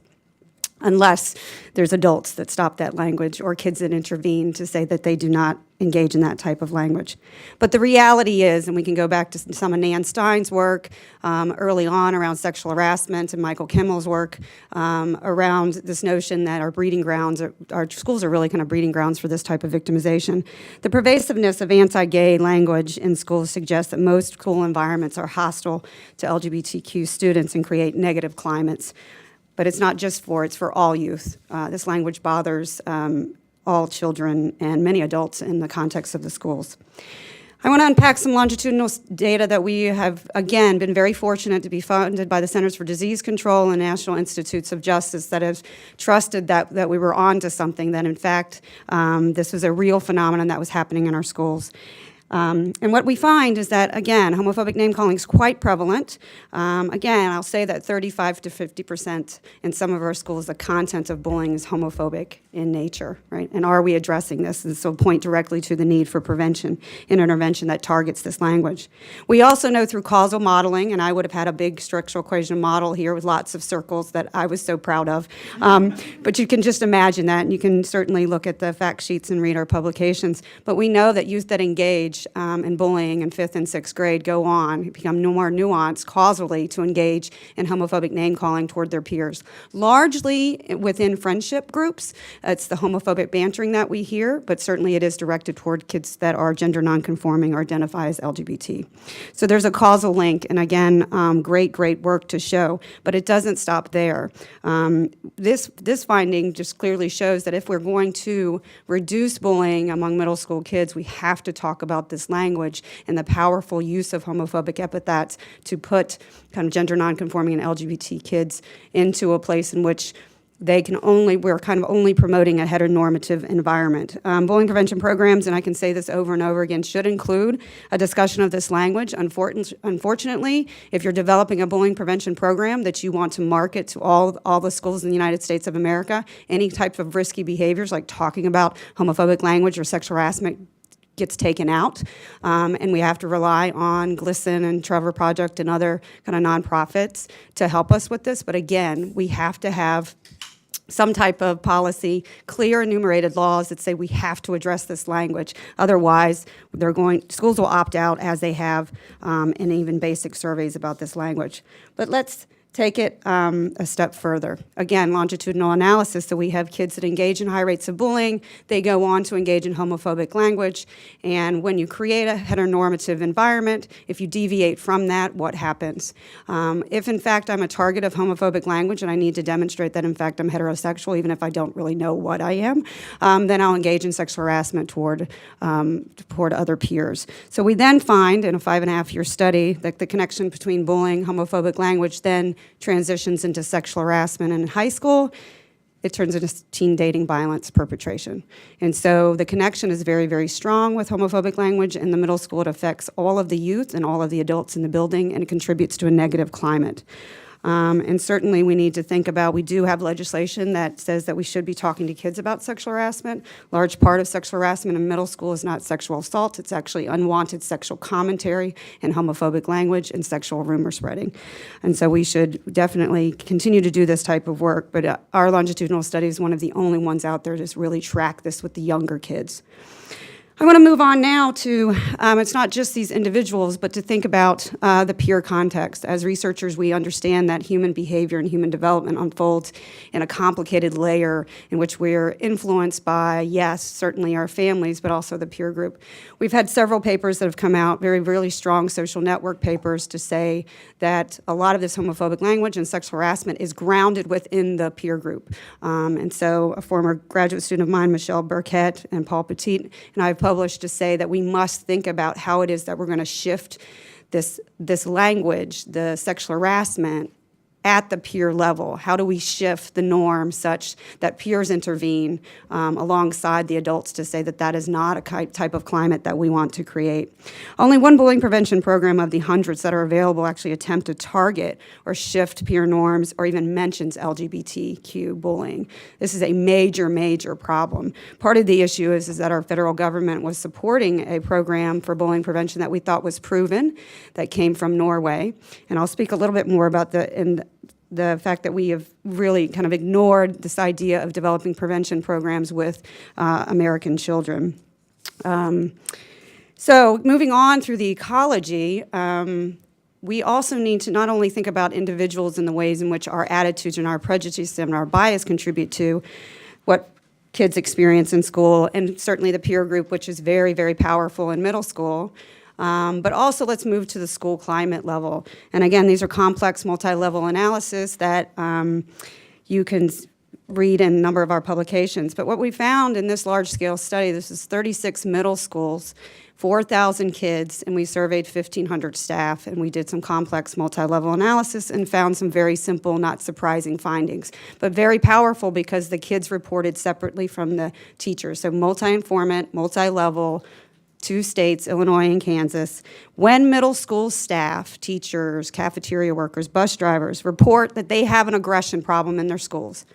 unless there's adults that stop that language or kids that intervene to say that they do not engage in that type of language. But the reality is, and we can go back to some of Nan Stein's work early on around sexual harassment and Michael Kimmel's work around this notion that our breeding grounds, our schools are really kind of breeding grounds for this type of victimization. The pervasiveness of anti-gay language in schools suggests that most school environments are hostile to LGBTQ students and create negative climates. But it's not just it's for all youth. This language bothers all children and many adults in the context of the schools. I want to unpack some longitudinal data that we have, again, been very fortunate to be funded by the Centers for Disease Control and National Institutes of Justice that have trusted that we were on to something, that in fact this was a real phenomenon that was happening in our schools. And what we find is that, again, homophobic name-calling is quite prevalent. Again, I'll say that 35 to 50% in some of our schools, the content of bullying is homophobic in nature, right? And are we addressing this? And so point directly to the need for prevention and intervention that targets this language. We also know through causal modeling, and I would have had a big structural equation model here with lots of circles that I was so proud of. But you can just imagine that, and you can certainly look at the fact sheets and read our publications. But we know that youth that engage in bullying in 5th and 6th grade go on, become more nuanced causally to engage in homophobic name-calling toward their peers. Largely within friendship groups, it's the homophobic bantering that we hear, but certainly it is directed toward kids that are gender nonconforming or identify as LGBT. So there's a causal link, and again, great work to show, but it doesn't stop there. This finding just clearly shows that if we're going to reduce bullying among middle school kids, we have to talk about this language and the powerful use of homophobic epithets to put kind of gender nonconforming and LGBT kids into a place in which we're kind of only promoting a heteronormative environment. Bullying prevention programs, and I can say this over and over again, should include a discussion of this language. Unfortunately, if you're developing a bullying prevention program that you want to market to all the schools in the United States of America, any type of risky behaviors like talking about homophobic language or sexual harassment gets taken out, and we have to rely on GLSEN and Trevor Project and other kind of nonprofits to help us with this. But again, we have to have some type of policy, clear enumerated laws that say we have to address this language. Otherwise, schools will opt out, as they have in even basic surveys about this language. But let's take it a step further. Again, longitudinal analysis, so we have kids that engage in high rates of bullying, they go on to engage in homophobic language, and when you create a heteronormative environment, if you deviate from that, what happens? If in fact I'm a target of homophobic language and I need to demonstrate that in fact I'm heterosexual, even if I don't really know what I am, then I'll engage in sexual harassment toward other peers. So we then find in a 5.5-year study that the connection between bullying, homophobic language, then transitions into sexual harassment, and in high school, it turns into teen dating violence perpetration. And so the connection is very, very strong with homophobic language. In the middle school, it affects all of the youth and all of the adults in the building, and it contributes to a negative climate. And certainly we need to think about, we do have legislation that says that we should be talking to kids about sexual harassment. Large part of sexual harassment in middle school is not sexual assault, it's actually unwanted sexual commentary and homophobic language and sexual rumor spreading. And so we should definitely continue to do this type of work, but our longitudinal study is one of the only ones out there to really track this with the younger kids. I want to move on now to, it's not just these individuals, but to think about the peer context. As researchers, we understand that human behavior and human development unfolds in a complicated layer in which we're influenced by, yes, certainly our families, but also the peer group. We've had several papers that have come out, very, really strong social network papers, to say that a lot of this homophobic language and sexual harassment is grounded within the peer group. And so a former graduate student of mine, Michelle Burkett and Paul Petit, and I've published to say that we must think about how it is that we're going to shift this language, the sexual harassment, at the peer level. How do we shift the norm such that peers intervene alongside the adults to say that that is not a type of climate that we want to create? Only one bullying prevention program of the hundreds that are available actually attempt to target or shift peer norms or even mentions LGBTQ bullying. This is a major, major problem. Part of the issue is that our federal government was supporting a program for bullying prevention that we thought was proven, that came from Norway. And I'll speak a little bit more about the fact that we have really kind of ignored this idea of developing prevention programs with American children. So moving on through the ecology, we also need to not only think about individuals and the ways in which our attitudes and our prejudices and our bias contribute to what kids experience in school, and certainly the peer group, which is very, very powerful in middle school. But also let's move to the school climate level. And again, these are complex multi-level analysis that you can read in a number of our publications. But what we found in this large-scale study, this is 36 middle schools, 4,000 kids, and we surveyed 1,500 staff, and we did some complex multi-level analysis and found some very simple, not surprising findings, but very powerful because the kids reported separately from the teachers. So multi-informant, multi-level, 2 states, Illinois and Kansas. When middle school staff, teachers, cafeteria workers, bus drivers report that they have an aggression problem in their schools,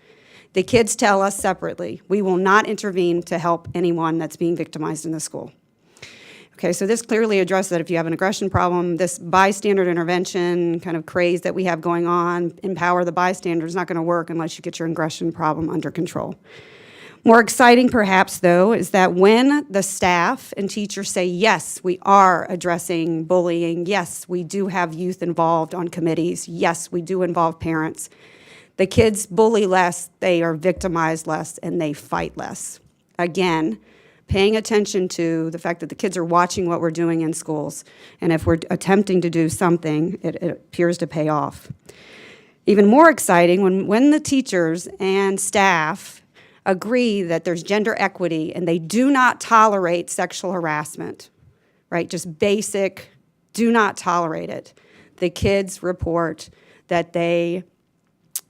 the kids tell us separately, we will not intervene to help anyone that's being victimized in the school. Okay, so this clearly addresses that if you have an aggression problem, this bystander intervention kind of craze that we have going on, empower the bystander, is not going to work unless you get your aggression problem under control. More exciting, perhaps, though, is that when the staff and teachers say, yes, we are addressing bullying, yes, we do have youth involved on committees, yes, we do involve parents, the kids bully less, they are victimized less, and they fight less. Again, paying attention to the fact that the kids are watching what we're doing in schools, and if we're attempting to do something, it appears to pay off. Even more exciting, when the teachers and staff agree that there's gender equity and they do not tolerate sexual harassment, right? Just basic, do not tolerate it. The kids report that they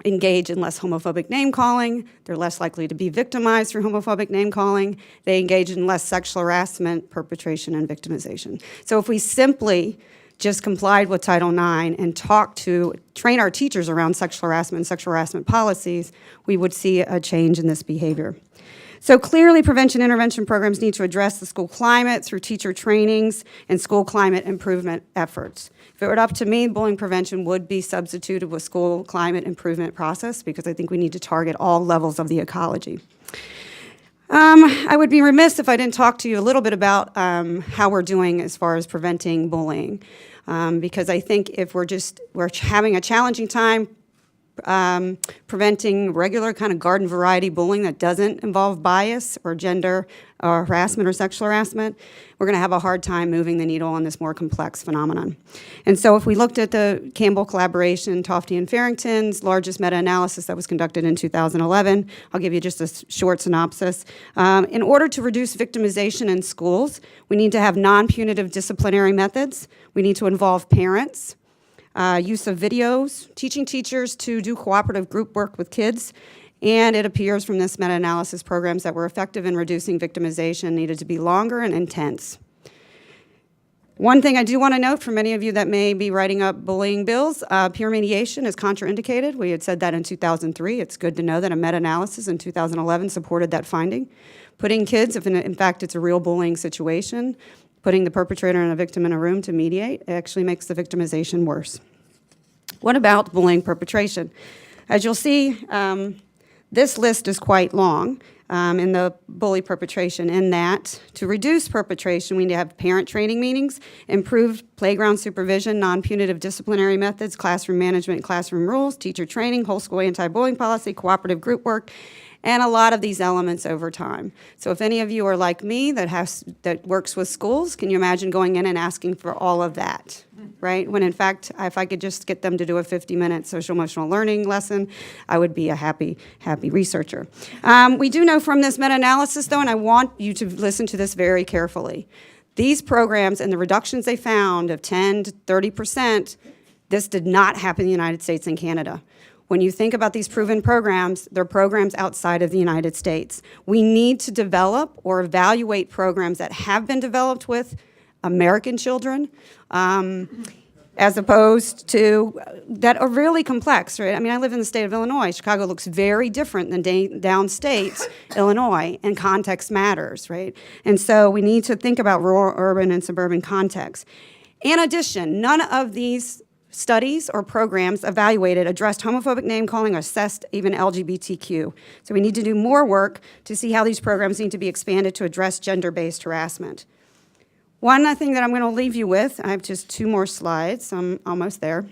engage in less homophobic name-calling, they're less likely to be victimized through homophobic name-calling, they engage in less sexual harassment, perpetration, and victimization. So if we simply just complied with Title IX and train our teachers around sexual harassment and sexual harassment policies, we would see a change in this behavior. So clearly, prevention intervention programs need to address the school climate through teacher trainings and school climate improvement efforts. If it were up to me, bullying prevention would be substituted with school climate improvement process because I think we need to target all levels of the ecology. I would be remiss if I didn't talk to you a little bit about how we're doing as far as preventing bullying, because I think if we're having a challenging time preventing regular kind of garden variety bullying that doesn't involve bias or gender or harassment or sexual harassment, we're going to have a hard time moving the needle on this more complex phenomenon. And so if we looked at the Campbell collaboration, Tofty and Farrington's largest meta-analysis that was conducted in 2011, I'll give you just a short synopsis. In order to reduce victimization in schools, we need to have non-punitive disciplinary methods. We need to involve parents. Use of videos, teaching teachers to do cooperative group work with kids, and it appears from this meta-analysis programs that were effective in reducing victimization needed to be longer and intense. One thing I do want to note for many of you that may be writing up bullying bills, peer mediation is contraindicated. We had said that in 2003. It's good to know that a meta-analysis in 2011 supported that finding. Putting kids, if in fact it's a real bullying situation, putting the perpetrator and a victim in a room to mediate, it actually makes the victimization worse. What about bullying perpetration? As you'll see, this list is quite long in the bully perpetration, in that to reduce perpetration, we need to have parent training meetings, improved playground supervision, non-punitive disciplinary methods, classroom management and classroom rules, teacher training, whole school anti-bullying policy, cooperative group work, and a lot of these elements over time. So if any of you are like me that works with schools, can you imagine going in and asking for all of that, right? When in fact, if I could just get them to do a 50-minute social emotional learning lesson, I would be a happy happy researcher. We do know from this meta-analysis, though, and I want you to listen to this very carefully, these programs and the reductions they found of 10 to 30%, this did not happen in the United States and Canada. When you think about these proven programs, they're programs outside of the United States. We need to develop or evaluate programs that have been developed with American children, as opposed to that are really complex, right? I mean, I live in the state of Illinois. Chicago looks very different than downstate Illinois, and context matters, right? And so we need to think about rural, urban, and suburban context. In addition, none of these studies or programs evaluated addressed homophobic name calling, assessed even LGBTQ. So we need to do more work to see how these programs need to be expanded to address gender-based harassment. One thing that I'm going to leave you with, I have just 2 more slides, I'm almost there,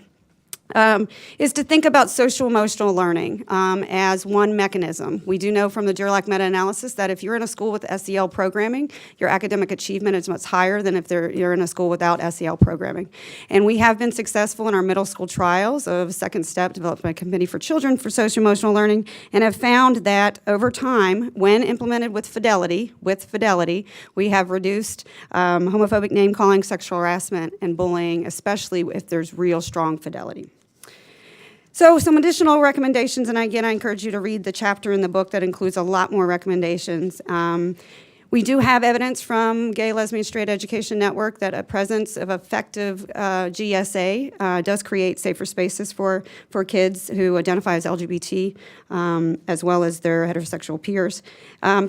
is to think about social-emotional learning as one mechanism. We do know from the Durlac meta-analysis that if you're in a school with SEL programming, your academic achievement is much higher than if you're in a school without SEL programming. And we have been successful in our middle school trials of Second Step, developed by a Committee for Children for Social-Emotional Learning, and have found that over time, when implemented with fidelity, we have reduced homophobic name-calling, sexual harassment, and bullying, especially if there's real strong fidelity. So some additional recommendations, and again, I encourage you to read the chapter in the book that includes a lot more recommendations. We do have evidence from Gay, Lesbian, Straight Education Network that a presence of effective GSA does create safer spaces for kids who identify as LGBT, as well as their heterosexual peers.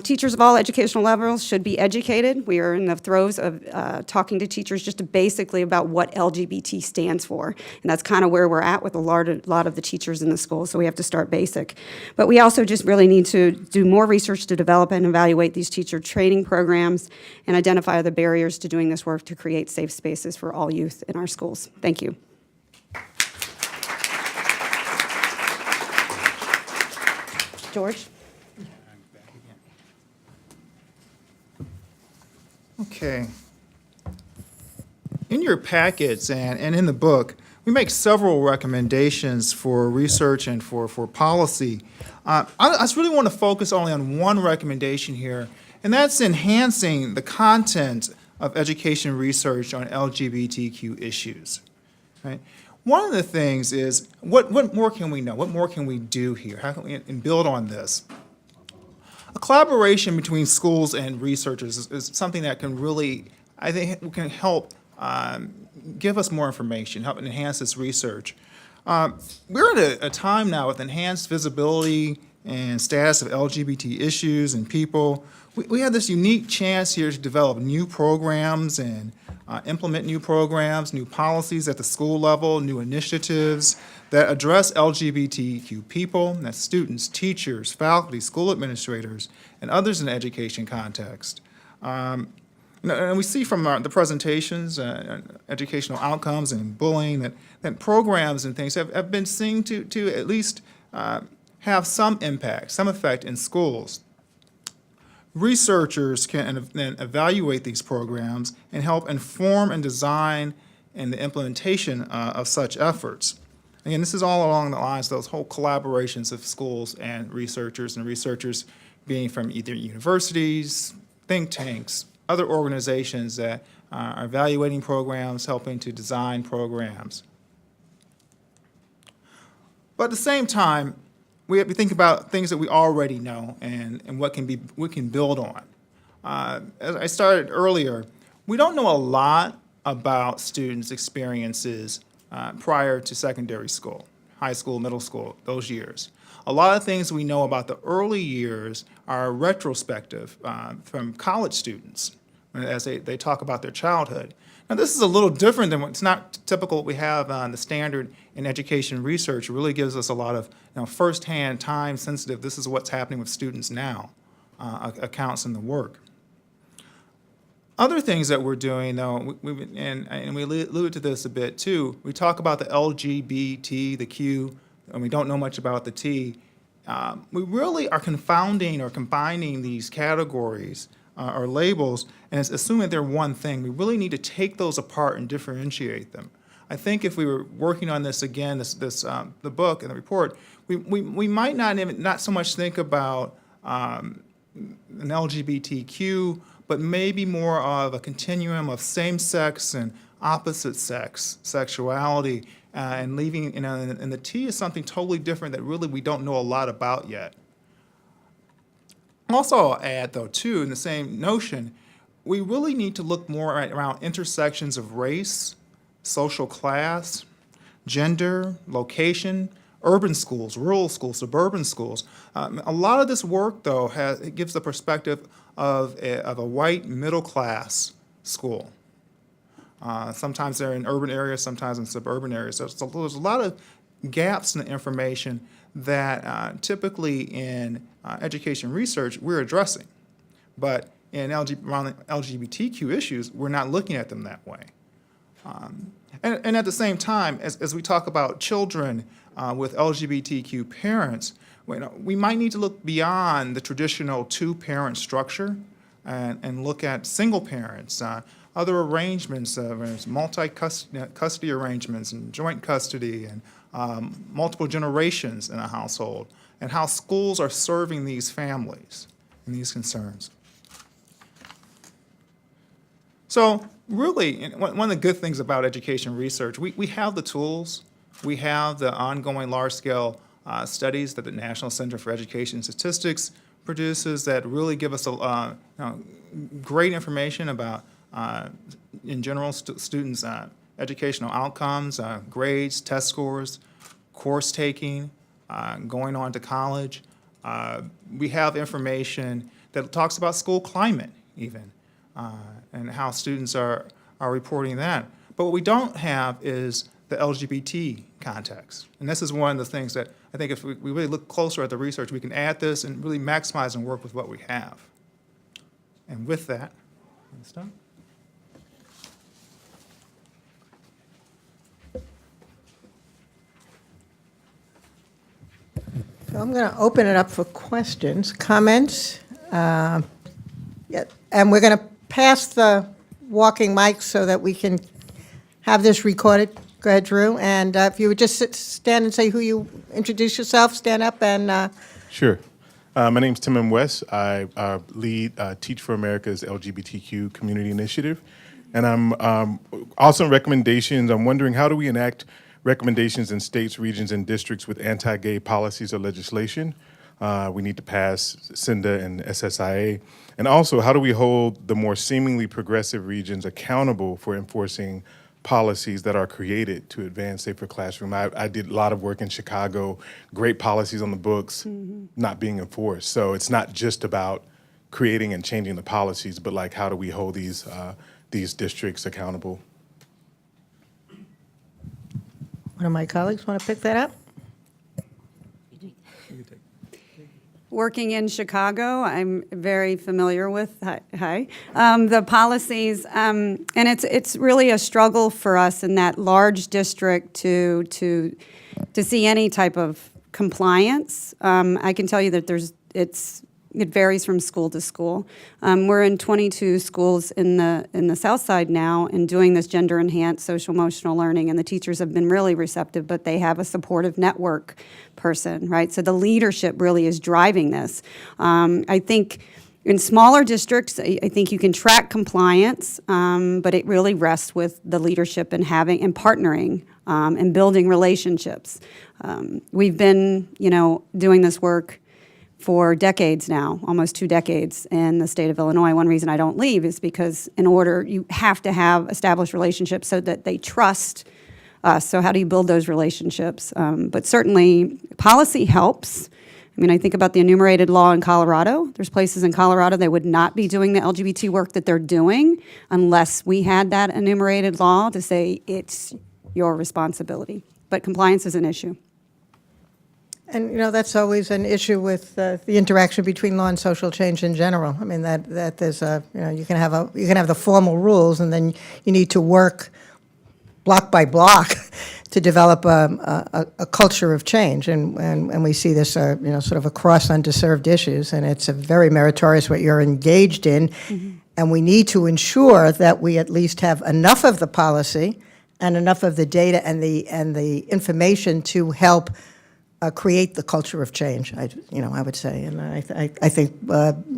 Teachers of all educational levels should be educated. We are in the throes of talking to teachers just basically about what LGBT stands for, and that's kind of where we're at with a lot of the teachers in the school, so we have to start basic. But we also just really need to do more research to develop and evaluate these teacher training programs and identify the barriers to doing this work to create safe spaces for all youth in our schools. Thank you. George? Okay. In your packets and in the book, we make several recommendations for research and for policy. I just really want to focus only on one recommendation here, and that's enhancing the content of education research on LGBTQ issues. Right? One of the things is, what more can we know? What more can we do here? How can we and build on this? A collaboration between schools and researchers is something that can really, I think, can help give us more information, help enhance this research. We're at a time now with enhanced visibility and status of LGBT issues and people. We have this unique chance here to develop new programs and implement new programs, new policies at the school level, new initiatives that address LGBTQ people, that's students, teachers, faculty, school administrators, and others in the education context. And we see from the presentations, educational outcomes and bullying, that programs and things have been seen to at least have some impact, some effect in schools. Researchers can then evaluate these programs and help inform and design and the implementation of such efforts. Again, this is all along the lines of those whole collaborations of schools and researchers being from either universities, think tanks, other organizations that are evaluating programs, helping to design programs. But at the same time, we have to think about things that we already know and what we can build on. As I started earlier, we don't know a lot about students' experiences prior to secondary school, high school, middle school, those years. A lot of things we know about the early years are retrospective from college students as they talk about their childhood. Now, this is a little different than it's not typical what we have on the standard in education research. It really gives us a lot of firsthand, time-sensitive, this is what's happening with students now, accounts in the work. Other things that we're doing, though, and we alluded to this a bit too, we talk about the LGBT, the Q, and we don't know much about the T. We really are confounding or combining these categories or labels and assuming they're one thing. We really need to take those apart and differentiate them. I think if we were working on this again, the book and the report, we might not so much think about an LGBTQ, but maybe more of a continuum of same-sex and opposite-sex sexuality, and leaving, and the T is something totally different that really we don't know a lot about yet. Also, I'll add, though, too, in the same notion, we really need to look more around intersections of race, social class, gender, location, urban schools, rural schools, suburban schools. A lot of this work, though, it gives the perspective of a white middle-class school. Sometimes they're in urban areas, sometimes in suburban areas. So there's a lot of gaps in the information that typically in education research we're addressing. But in around LGBTQ issues, we're not looking at them that way. And at the same time, as we talk about children with LGBTQ parents, we might need to look beyond the traditional two-parent structure and look at single parents, other arrangements, multi-custody arrangements and joint custody and multiple generations in a household, and how schools are serving these families and these concerns. So really, one of the good things about education research, we have the tools, we have the ongoing large-scale studies that the National Center for Education Statistics produces that really give us great information about, in general, students' educational outcomes, grades, test scores, course taking, going on to college. We have information that talks about school climate even, and how students are reporting that. But what we don't have is the LGBT context. And this is one of the things that I think if we really look closer at the research, we can add this and really maximize and work with what we have. And with that, let's stop. So I'm going to open it up for questions, comments. Yeah, and we're going to pass the walking mic so that we can have this recorded. Go ahead, Drew. And if you would just stand and say who you introduce yourself, stand up and. Sure. My name's Tim M. West. I lead Teach for America's LGBTQ community initiative. And I'm also in recommendations. I'm wondering, how do we enact recommendations in states, regions, and districts with anti-gay policies or legislation? We need to pass CINDA and SSIA. And also, how do we hold the more seemingly progressive regions accountable for enforcing policies that are created to advance safer classroom? I did a lot of work in Chicago, great policies on the books, not being enforced. So it's not just about creating and changing the policies, but like, how do we hold these districts accountable? One of my colleagues want to pick that up? Working in Chicago, I'm very familiar with the policies, and it's really a struggle for us in that large district to see any type of compliance. I can tell you that it varies from school to school. We're in 22 schools in the South Side now and doing this gender-enhanced social-emotional learning, and the teachers have been really receptive, but they have a supportive network person, right? So the leadership really is driving this. I think in smaller districts, I think you can track compliance, but it really rests with the leadership and partnering and building relationships. We've been, doing this work for decades now, almost 2 decades in the state of Illinois. One reason I don't leave is because you have to have established relationships so that they trust us. So how do you build those relationships? But certainly policy helps. I mean, I think about the enumerated law in Colorado. There's places in Colorado that would not be doing the LGBT work that they're doing unless we had that enumerated law to say it's your responsibility. But compliance is an issue. And, that's always an issue with the interaction between law and social change in general. I mean, that there's you can have the formal rules, and then you need to work block by block to develop a culture of change. And we see this, sort of across underserved issues, and it's a very meritorious what you're engaged in. Mm-hmm. And we need to ensure that we at least have enough of the policy and enough of the data and the information to help create the culture of change. I would say, and I think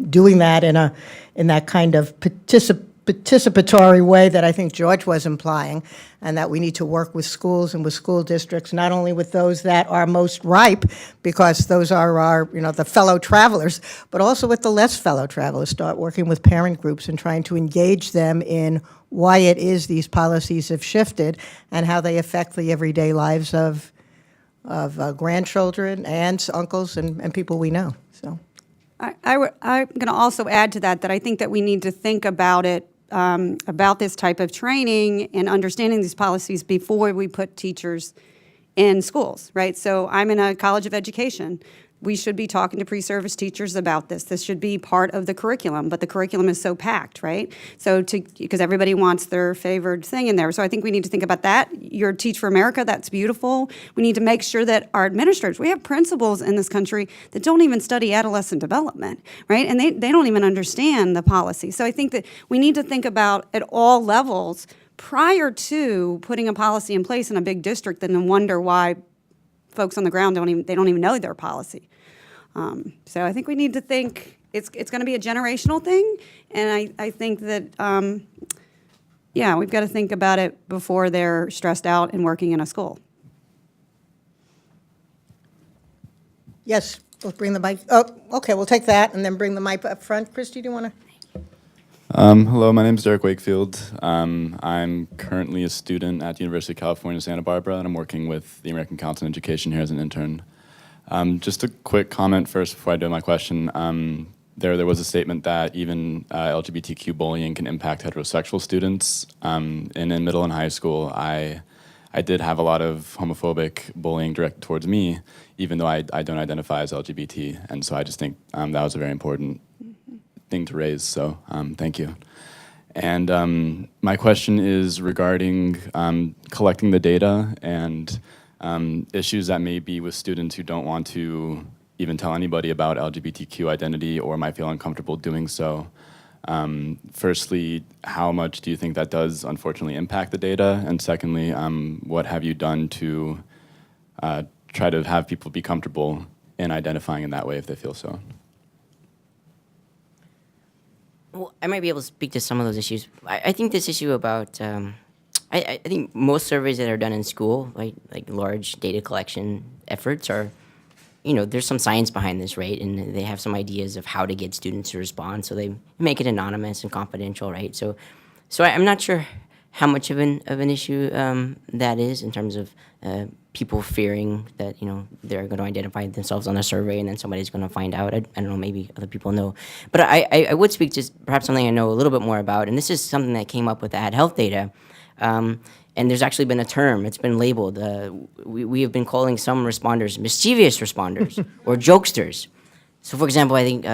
doing that in that kind of participatory way that I think George was implying, and that we need to work with schools and with school districts, not only with those that are most ripe, because those are our the fellow travelers, but also with the less fellow travelers. Start working with parent groups and trying to engage them in why it is these policies have shifted and how they affect the everyday lives of grandchildren, aunts, uncles, and people we know. So, I'm going to also add to that I think that we need to think about it about this type of training and understanding these policies before we put teachers in schools, right? So I'm in a college of education. We should be talking to pre-service teachers about this. This should be part of the curriculum, but the curriculum is so packed, right? So because everybody wants their favored thing in there. So I think we need to think about that. Your Teach for America, that's beautiful. We need to make sure that our administrators, we have principals in this country that don't even study adolescent development, right? And they don't even understand the policy. So I think that we need to think about at all levels prior to putting a policy in place in a big district and then wonder why folks on the ground don't even know their policy. So I think we need to think it's going to be a generational thing, and I think that we've got to think about it before they're stressed out and working in a school. Yes, we'll bring the mic. Oh, okay, we'll take that and then bring the mic up front. Christy, do you want to? Hello, my name is Derek Wakefield. I'm currently a student at the University of California, Santa Barbara, and I'm working with the American Council on Education here as an intern. Just a quick comment first before I do my question. There was a statement that even LGBTQ bullying can impact heterosexual students. And in middle and high school, I did have a lot of homophobic bullying directed towards me, even though I don't identify as LGBT. And so I just think that was a very important thing to raise, so thank you. And my question is regarding collecting the data and issues that may be with students who don't want to even tell anybody about LGBTQ identity or might feel uncomfortable doing so. Firstly, how much do you think that does unfortunately impact the data? And secondly, what have you done to try to have people be comfortable in identifying in that way if they feel so? Well, I might be able to speak to some of those issues. I think this issue about, I think most surveys that are done in school, like large data collection efforts are, there's some science behind this, right? And they have some ideas of how to get students to respond, so they make it anonymous and confidential, right? So I'm not sure how much of an issue that is in terms of people fearing that they're going to identify themselves on a survey and then somebody's going to find out. I don't know, maybe other people know, but I would speak to perhaps something I know a little bit more about, and this is something that came up with the Ad Health data, and there's actually been a term. It's been labeled. We have been calling some responders mischievous responders or jokesters. So, for example, I think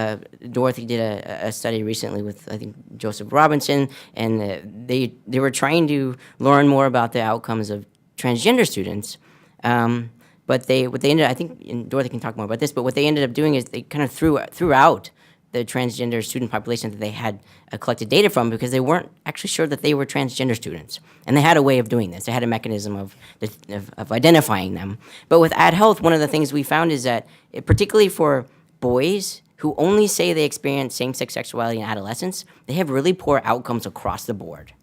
Dorothy did a study recently with, I think, Joseph Robinson, and they were trying to learn more about the outcomes of transgender students. But what they ended, I think, and Dorothy can talk more about this, but what they ended up doing is they kind of threw out the transgender student population that they had collected data from because they weren't actually sure that they were transgender students. And they had a way of doing this. They had a mechanism of identifying them. But with Ad Health, one of the things we found is that, particularly for boys who only say they experience same-sex sexuality in adolescence, they have really poor outcomes across the board.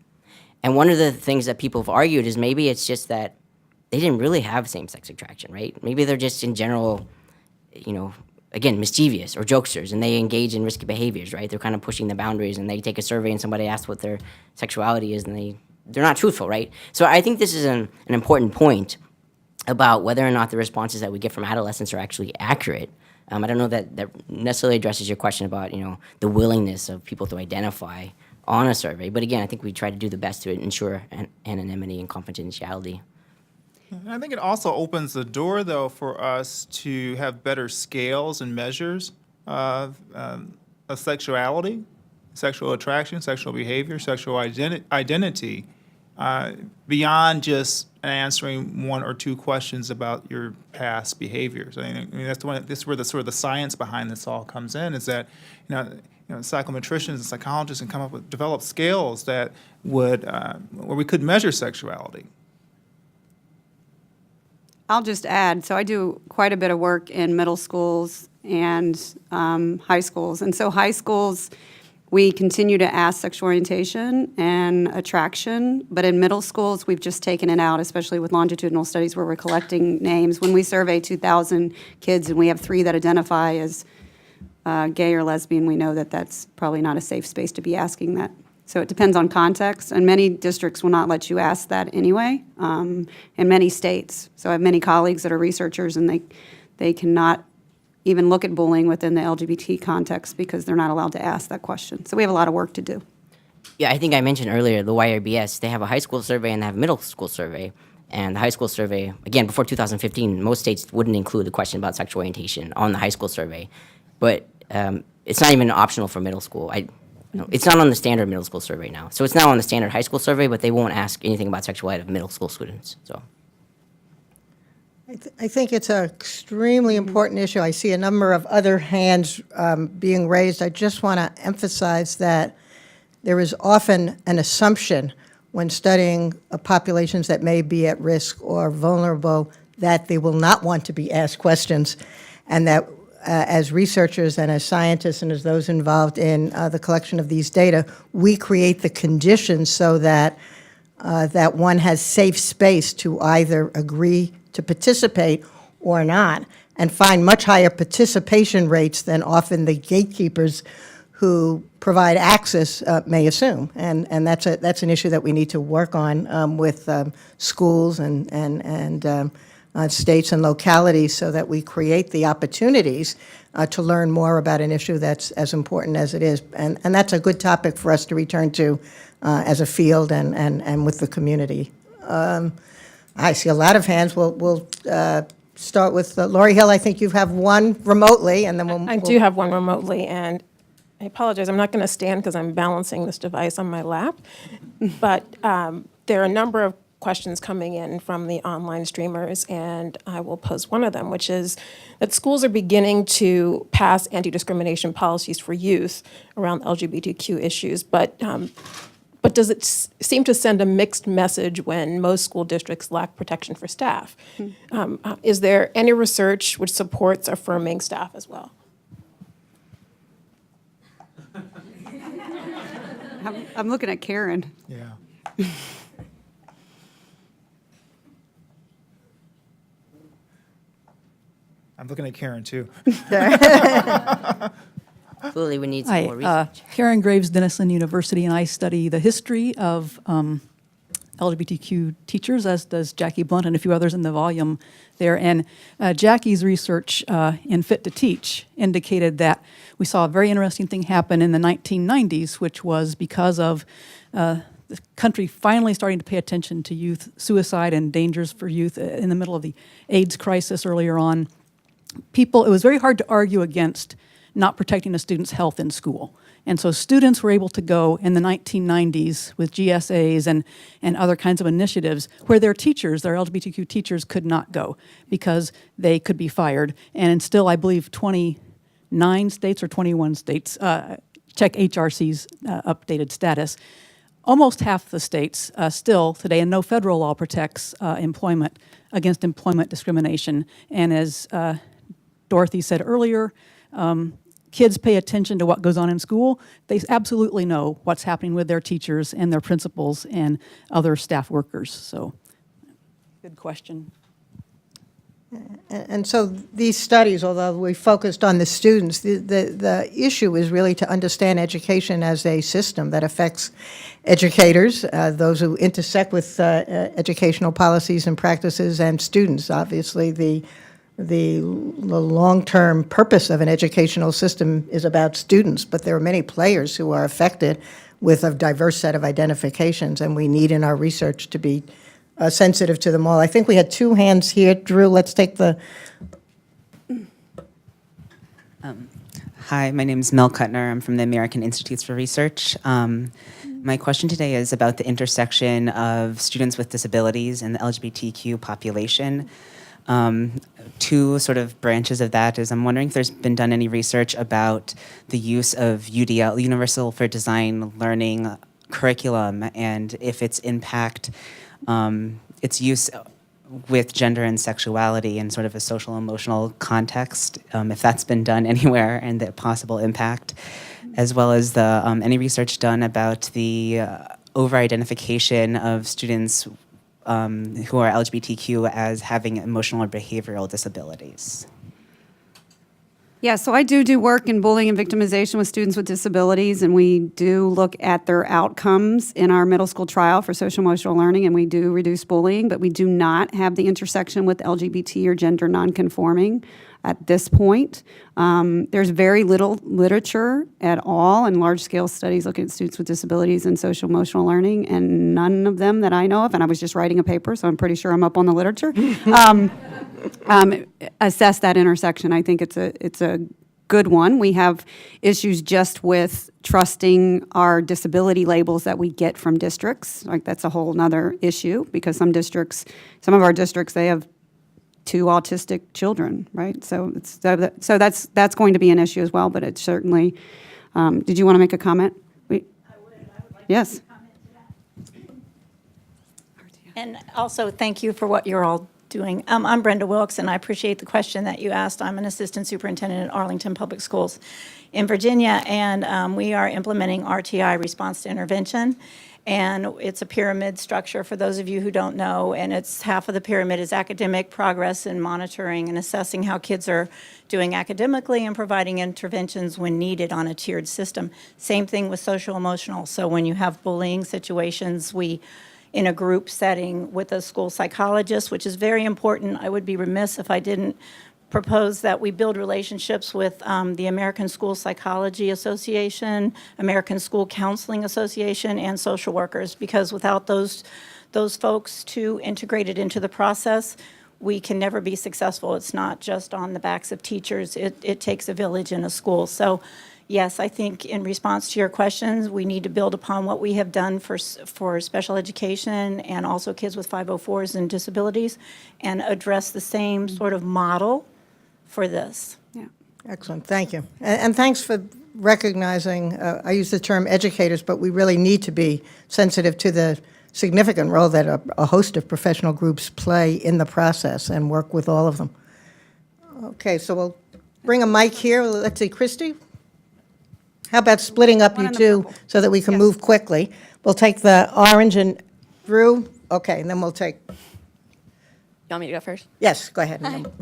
And one of the things that people have argued is maybe it's just that they didn't really have same-sex attraction, right? Maybe they're just in general, again, mischievous or jokesters, and they engage in risky behaviors, right? They're kind of pushing the boundaries, and they take a survey and somebody asks what their sexuality is, and they're not truthful, right? So I think this is an important point about whether or not the responses that we get from adolescents are actually accurate. I don't know that necessarily addresses your question about, the willingness of people to identify on a survey. But again, I think we try to do the best to ensure anonymity and confidentiality. I think it also opens the door, though, for us to have better scales and measures of sexuality, sexual attraction, sexual behavior, sexual identity, beyond just answering one or two questions about your past behaviors. I mean that's where the sort of the science behind this all comes in. Is that psychometricians and psychologists can develop scales that would where we could measure sexuality. I'll just add, so I do quite a bit of work in middle schools and high schools. And so high schools, we continue to ask sexual orientation and attraction, but in middle schools, we've just taken it out, especially with longitudinal studies where we're collecting names. When we survey 2,000 kids and we have 3 that identify as gay or lesbian, we know that that's probably not a safe space to be asking that. So it depends on context, and many districts will not let you ask that anyway, in many states. So I have many colleagues that are researchers, and they cannot even look at bullying within the LGBT context because they're not allowed to ask that question. So we have a lot of work to do. Yeah, I think I mentioned earlier the YRBS. They have a high school survey and they have a middle school survey. And the high school survey, again, before 2015, most states wouldn't include the question about sexual orientation on the high school survey. But it's not even optional for middle school. It's not on the standard middle school survey now. So it's now on the standard high school survey, but they won't ask anything about sexuality of middle school students. So. I think it's an extremely important issue. I see a number of other hands being raised. I just want to emphasize that there is often an assumption when studying populations that may be at risk or vulnerable that they will not want to be asked questions, and that as researchers and as scientists and as those involved in the collection of these data, we create the conditions so that that one has safe space to either agree to participate or not, and find much higher participation rates than often the gatekeepers who provide access may assume. And that's an issue that we need to work on with schools and states and localities so that we create the opportunities to learn more about an issue that's as important as it is. And that's a good topic for us to return to as a field and with the community. I see a lot of hands. We'll start with Lori Hill. I think you have one remotely, and then I do have one remotely, and I apologize. I'm not going to stand because I'm balancing this device on my lap. But there are a number of questions coming in from the online streamers, and I will pose one of them, which is that schools are beginning to pass anti-discrimination policies for youth around LGBTQ issues, but does it seem to send a mixed message when most school districts lack protection for staff? Is there any research which supports affirming staff as well? I'm looking at Karen. Yeah. I'm looking at Karen, too. Clearly, we need some more Hi, research. Karen Graves, Denison University, and I study the history of LGBTQ teachers, as does Jackie Blunt and a few others in the volume there. And Jackie's research in Fit to Teach indicated that we saw a very interesting thing happen in the 1990s, which was because of the country finally starting to pay attention to youth suicide and dangers for youth in the middle of the AIDS crisis earlier on. It was very hard to argue against not protecting a student's health in school. And so students were able to go in the 1990s with GSAs and other kinds of initiatives where their teachers, their LGBTQ teachers, could not go because they could be fired. And still, I believe 29 states or 21 states, check HRC's updated status, almost half the states still today, and no federal law protects employment against employment discrimination. And as Dorothy said earlier, kids pay attention to what goes on in school. They absolutely know what's happening with their teachers and their principals and other staff workers. So, good question. And so these studies, although we focused on the students, the issue is really to understand education as a system that affects educators, those who intersect with educational policies and practices, and students. Obviously, the long-term purpose of an educational system is about students, but there are many players who are affected with a diverse set of identifications, and we need in our research to be sensitive to them all. I think we had two hands here. Drew, let's take the... Hi, my name is Mel Kuttner. I'm from the American Institutes for Research. My question today is about the intersection of students with disabilities and the LGBTQ population. Two sort of branches of that is I'm wondering if there's been done any research about the use of UDL, Universal for Design Learning curriculum, and if its impact, its use with gender and sexuality in sort of a social emotional context, if that's been done anywhere, and the possible impact, as well as the any research done about the over-identification of students who are LGBTQ as having emotional or behavioral disabilities. Yeah, so I do work in bullying and victimization with students with disabilities, and we do look at their outcomes in our middle school trial for social emotional learning, and we do reduce bullying, but we do not have the intersection with LGBT or gender nonconforming. at this point. There's very little literature at all in large-scale studies looking at students with disabilities and social-emotional learning, and none of them that I know of, and I was just writing a paper, so I'm pretty sure I'm up on the literature, assess that intersection. I think it's a good one. We have issues just with trusting our disability labels that we get from districts. Like, that's a whole nother issue, because some of our districts, they have 2 autistic children, right? So that's going to be an issue as well, but it's certainly, did you want to make a comment? I would like yes. to comment to that. And also, thank you for what you're all doing. I'm Brenda Wilkes, and I appreciate the question that you asked. I'm an assistant superintendent at Arlington Public Schools in Virginia, and we are implementing RTI, response to intervention. And it's a pyramid structure, for those of you who don't know, and it's half of the pyramid is academic progress and monitoring and assessing how kids are doing academically and providing interventions when needed on a tiered system. Same thing with social emotional. So when you have bullying situations, we, in a group setting with a school psychologist, which is very important. I would be remiss if I didn't propose that we build relationships with the American School Psychology Association, American School Counseling Association, and social workers, because without those folks too integrated into the process, we can never be successful. It's not just on the backs of teachers. It takes a village in a school. So yes, I think in response to your questions, we need to build upon what we have done for special education and also kids with 504s and disabilities, and address the same sort of model for this. Yeah. Excellent, thank you. And thanks for recognizing, I use the term educators, but we really need to be sensitive to the significant role that a host of professional groups play in the process, and work with all of them. Okay, so we'll bring a mic here. Let's see, Christy? How about splitting up One you in the two purple. so that we can Yes. move quickly? We'll take the orange and Drew, okay, and then we'll take, You want me to go first? yes, go ahead. and then-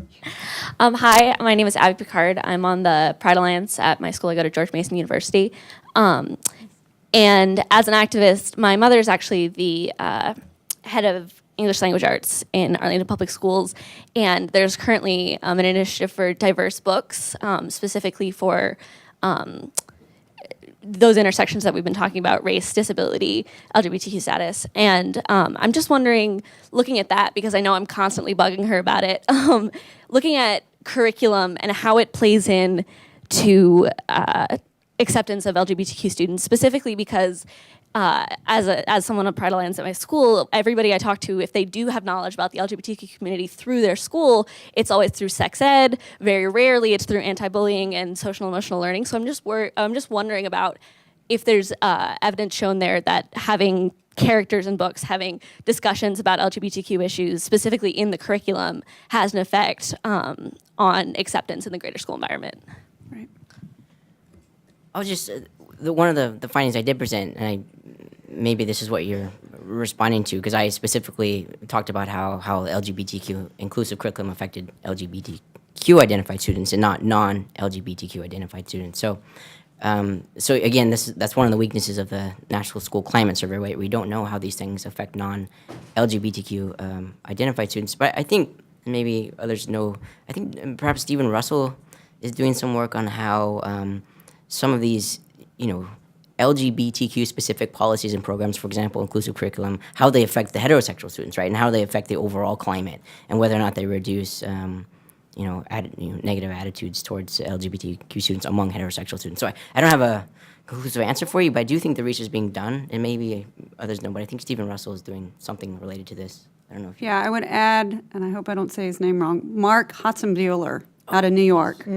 Hi, my name is Abby Picard. I'm on the Pride Alliance at my school. I go to George Mason University. And as an activist, my mother is actually the head of English Language Arts in Arlington Public Schools. And there's currently an initiative for diverse books, specifically for those intersections that we've been talking about: race, disability, LGBTQ status. And I'm just wondering, looking at that, because I know I'm constantly bugging her about it, looking at curriculum and how it plays in to acceptance of LGBTQ students, specifically because as someone on Pride Alliance at my school, everybody I talk to, if they do have knowledge about the LGBTQ community through their school, it's always through sex ed. Very rarely it's through anti-bullying and social emotional learning. So I'm just wondering about if there's evidence shown there that having characters in books, having discussions about LGBTQ issues, specifically in the curriculum, has an effect on acceptance in the greater school environment. Right. I'll just, one of the findings I did present, and maybe this is what you're responding to, because I specifically talked about how LGBTQ inclusive curriculum affected LGBTQ identified students and not non-LGBTQ identified students. So again, that's one of the weaknesses of the National School Climate Survey, right? We don't know how these things affect non-LGBTQ identified students. But I think maybe others know, I think perhaps Stephen Russell is doing some work on how some of these, LGBTQ specific policies and programs, for example, inclusive curriculum, how they affect the heterosexual students, right? And how they affect the overall climate, and whether or not they reduce, negative attitudes towards LGBTQ students among heterosexual students. So I don't have a conclusive answer for you, but I do think the research is being done, and maybe others know, but I think Stephen Russell is doing something related to this. I don't know if you... Yeah, I would add, and I hope I don't say his name wrong, Mark Hotzenbuehler out of New York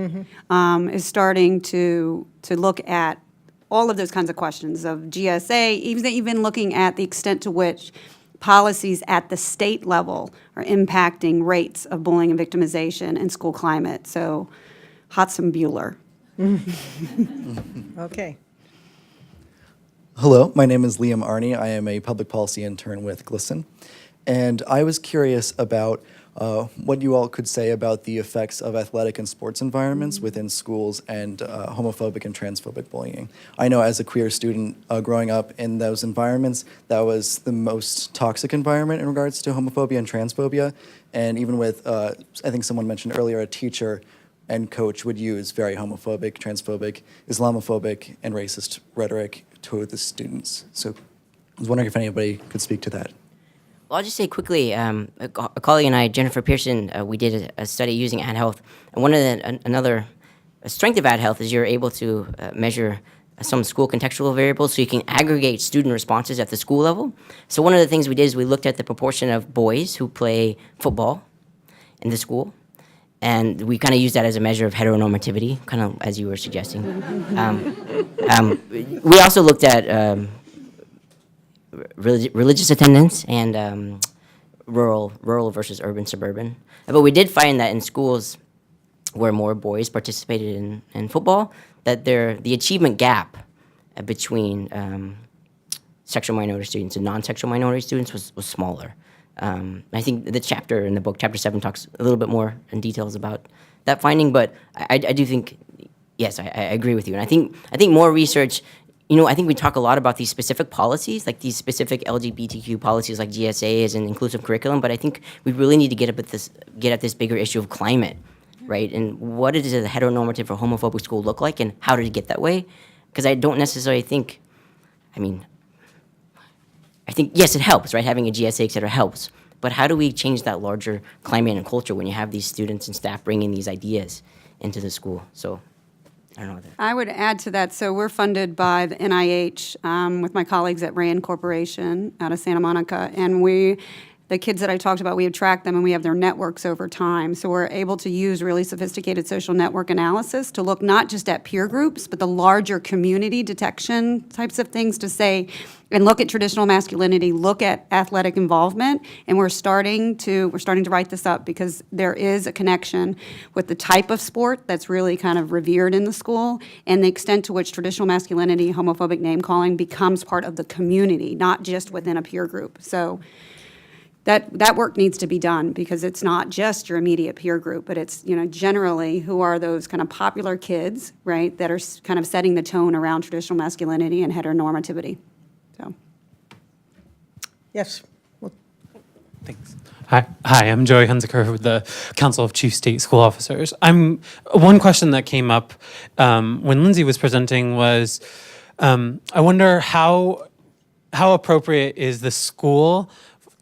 is starting to look at all of those kinds of questions of GSA, even looking at the extent to which policies at the state level are impacting rates of bullying and victimization and school climate. So, Hotzenbuehler. Okay. Hello, my name is Liam Arney. I am a public policy intern with GLSEN. And I was curious about what you all could say about the effects of athletic and sports environments within schools and homophobic and transphobic bullying. I know as a queer student growing up in those environments, that was the most toxic environment in regards to homophobia and transphobia. And even with, I think someone mentioned earlier, a teacher and coach would use very homophobic, transphobic, Islamophobic, and racist rhetoric toward the students. So I was wondering if anybody could speak to that. Well, I'll just say quickly, a colleague and I, Jennifer Pearson, we did a study using Ad Health, and another strength of Ad Health is you're able to measure some school contextual variables, so you can aggregate student responses at the school level. So one of the things we did is we looked at the proportion of boys who play football in the school, and we kind of used that as a measure of heteronormativity, kind of as you were suggesting. We also looked at religious attendance and rural versus urban, suburban. But we did find that in schools where more boys participated in football, that the achievement gap between sexual minority students and non-sexual minority students was smaller. I think the chapter in the book, Chapter 7, talks a little bit more in details about that finding, but I do think, yes, I agree with you. And I think more research, I think we talk a lot about these specific policies, like these specific LGBTQ policies like GSAs and inclusive curriculum, but I think we really need to get at this bigger issue of climate, right? And what does a heteronormative or homophobic school look like, and how did it get that way? Because I don't necessarily think, I think, yes, it helps, right? Having a GSA, et cetera, helps. But how do we change that larger climate and culture when you have these students and staff bringing these ideas into the school? So I don't know. I would add to that, so we're funded by the NIH with my colleagues at RAND Corporation out of Santa Monica, and the kids that I talked about, we have tracked them and we have their networks over time. So we're able to use really sophisticated social network analysis to look not just at peer groups, but the larger community detection types of things to say, and look at traditional masculinity, look at athletic involvement, and we're starting to write this up because there is a connection with the type of sport that's really kind of revered in the school and the extent to which traditional masculinity, homophobic name calling becomes part of the community, not just within a peer group. So that work needs to be done because it's not just your immediate peer group, but it's, generally who are those kind of popular kids, right, that are kind of setting the tone around traditional masculinity and heteronormativity. So. Yes. Thanks. Hi, I'm Joey Hunziker with the Council of Chief State School Officers. One question that came up when Lindsey was presenting was, I wonder how appropriate is the school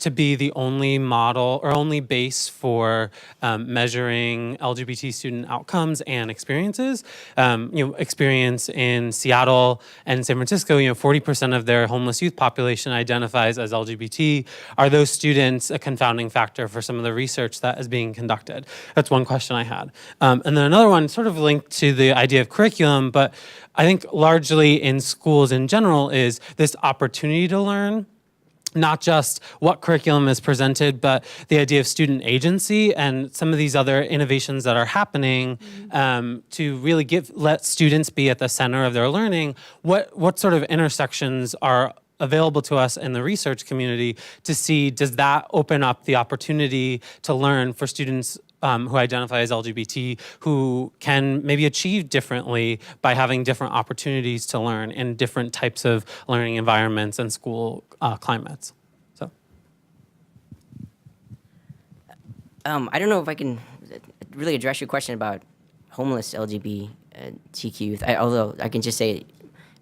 to be the only model or only base for measuring LGBT student outcomes and experiences. Experience in Seattle and San Francisco, 40% of their homeless youth population identifies as LGBT. Are those students a confounding factor for some of the research that is being conducted? That's one question I had. And then another one sort of linked to the idea of curriculum, but I think largely in schools in general is this opportunity to learn, not just what curriculum is presented, but the idea of student agency and some of these other innovations that are happening to really let students be at the center of their learning. What sort of intersections are available to us in the research community to see, does that open up the opportunity to learn for students who identify as LGBT, who can maybe achieve differently by having different opportunities to learn in different types of learning environments and school climates. So, I don't know if I can really address your question about homeless LGBTQ youth, although I can just say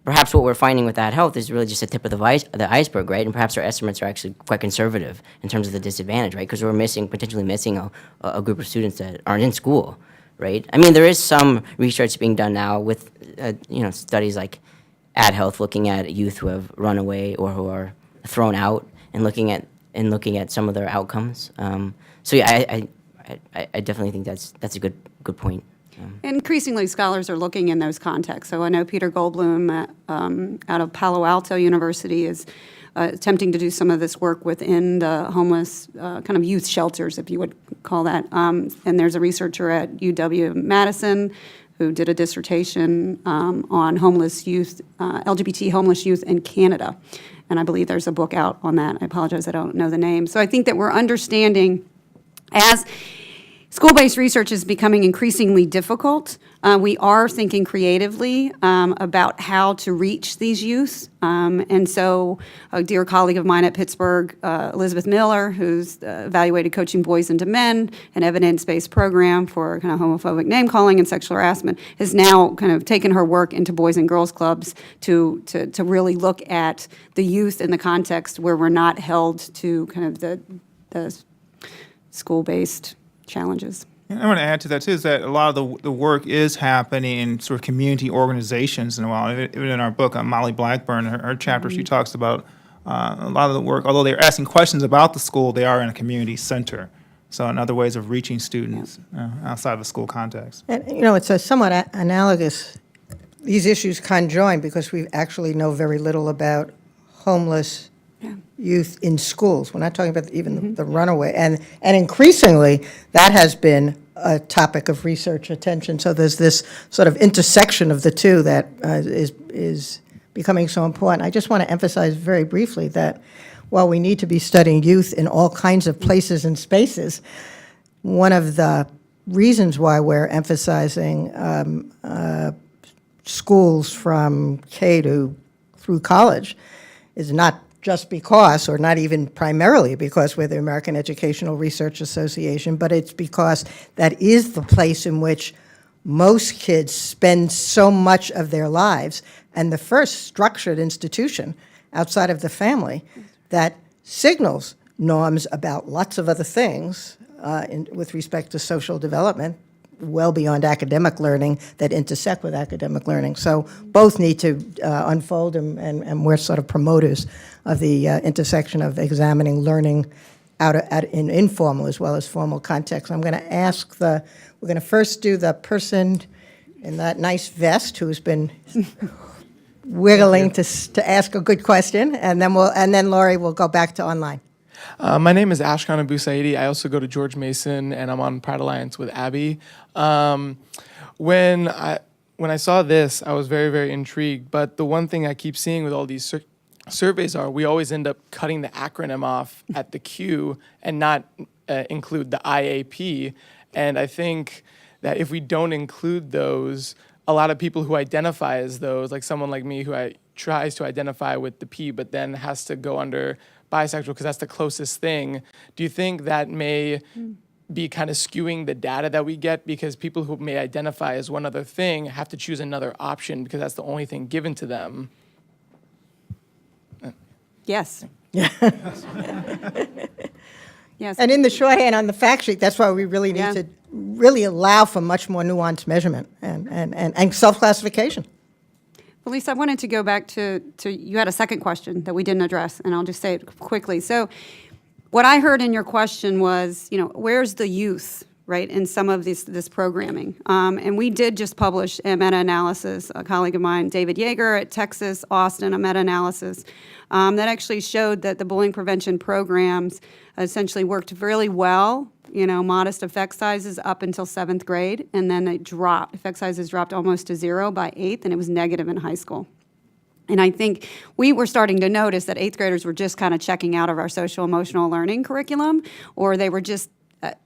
perhaps what we're finding with Ad Health is really just the tip of the iceberg, right? And perhaps our estimates are actually quite conservative in terms of the disadvantage, right? Because we're potentially missing a group of students that aren't in school, right? There is some research being done now with, studies like Ad Health looking at youth who have run away or who are thrown out and looking at some of their outcomes. So yeah, I definitely think that's a good point. Increasingly, scholars are looking in those contexts. So I know Peter Goldblum out of Palo Alto University is attempting to do some of this work within the homeless kind of youth shelters, if you would call that. And there's a researcher at UW-Madison who did a dissertation on homeless youth, LGBT homeless youth in Canada. And I believe there's a book out on that. I apologize, I don't know the name. So I think that we're understanding as School-based research is becoming increasingly difficult. We are thinking creatively about how to reach these youth. And so a dear colleague of mine at Pittsburgh, Elizabeth Miller, who's evaluated coaching boys into men, an evidence-based program for kind of homophobic name-calling and sexual harassment, has now kind of taken her work into boys and girls clubs to really look at the youth in the context where we're not held to kind of the school-based challenges. And I want to add to that too is that a lot of the work is happening in sort of community organizations. And even in our book, Molly Blackburn, her chapter, she talks about a lot of the work. Although they're asking questions about the school, they are in a community center. So in other ways of reaching students outside of the school context. And, you know, it's a somewhat analogous, these issues conjoin because we actually know very little about homeless youth in schools. We're not talking about even the runaway. And increasingly, that has been a topic of research attention. So there's this sort of intersection of the two that is becoming so important. I just want to emphasize very briefly that while we need to be studying youth in all kinds of places and spaces, one of the reasons why we're emphasizing schools from K through college is not just because, or not even primarily because we're the American Educational Research Association, but it's because that is the place in which most kids spend so much of their lives, and the first structured institution outside of the family that signals norms about lots of other things with respect to social development, well beyond academic learning, that intersect with academic learning. So both need to unfold, and we're sort of promoters of the intersection of examining learning in informal as well as formal context. I'm going to ask we're going to first do the person in that nice vest who's been wiggling to ask a good question, and then Laurie will go back to online. My name is Ashkan Abu Saidi. I also go to George Mason, and I'm on Pride Alliance with Abby. When I saw this, I was very, very intrigued. But the one thing I keep seeing with all these surveys are we always end up cutting the acronym off at the Q and not include the IAP. And I think that if we don't include those, a lot of people who identify as those, like someone like me who tries to identify with the P but then has to go under bisexual because that's the closest thing, do you think that may be kind of skewing the data that we get because people who may identify as one other thing have to choose another option because that's the only thing given to them? Yes. Yes. And in the shorthand on the fact sheet, that's why we really need to really allow for much more nuanced measurement and self-classification. Well, Lisa, I wanted to go back to you had a second question that we didn't address, and I'll just say it quickly. So what I heard in your question was, where's the youth, right, in some of this programming? And we did just publish a meta-analysis, a colleague of mine, David Yeager at Texas, Austin, a meta-analysis that actually showed that the bullying prevention programs essentially worked really well, modest effect sizes up until 7th grade, and then it dropped. Effect sizes dropped almost to 0 by 8th, and it was negative in high school. And I think we were starting to notice that 8th graders were just kind of checking out of our social emotional learning curriculum, or they were just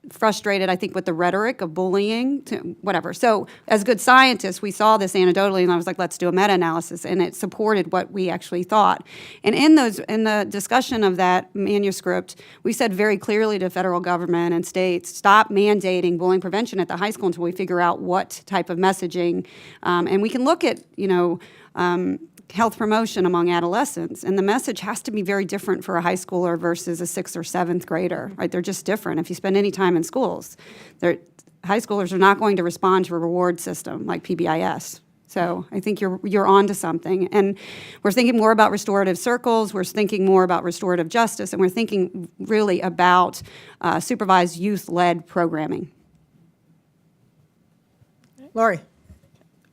frustrated, I think, with the rhetoric of bullying, whatever. So as good scientists, we saw this anecdotally, and I was like, let's do a meta-analysis, and it supported what we actually thought. And in the discussion of that manuscript, we said very clearly to federal government and states, stop mandating bullying prevention at the high school until we figure out what type of messaging. And we can look at, health promotion among adolescents, and the message has to be very different for a high schooler versus a 6th or 7th grader, right? They're just different. If you spend any time in schools, high schoolers are not going to respond to a reward system like PBIS. So I think you're on to something. And we're thinking more about restorative circles, we're thinking more about restorative justice, and we're thinking really about supervised youth-led programming. Laurie.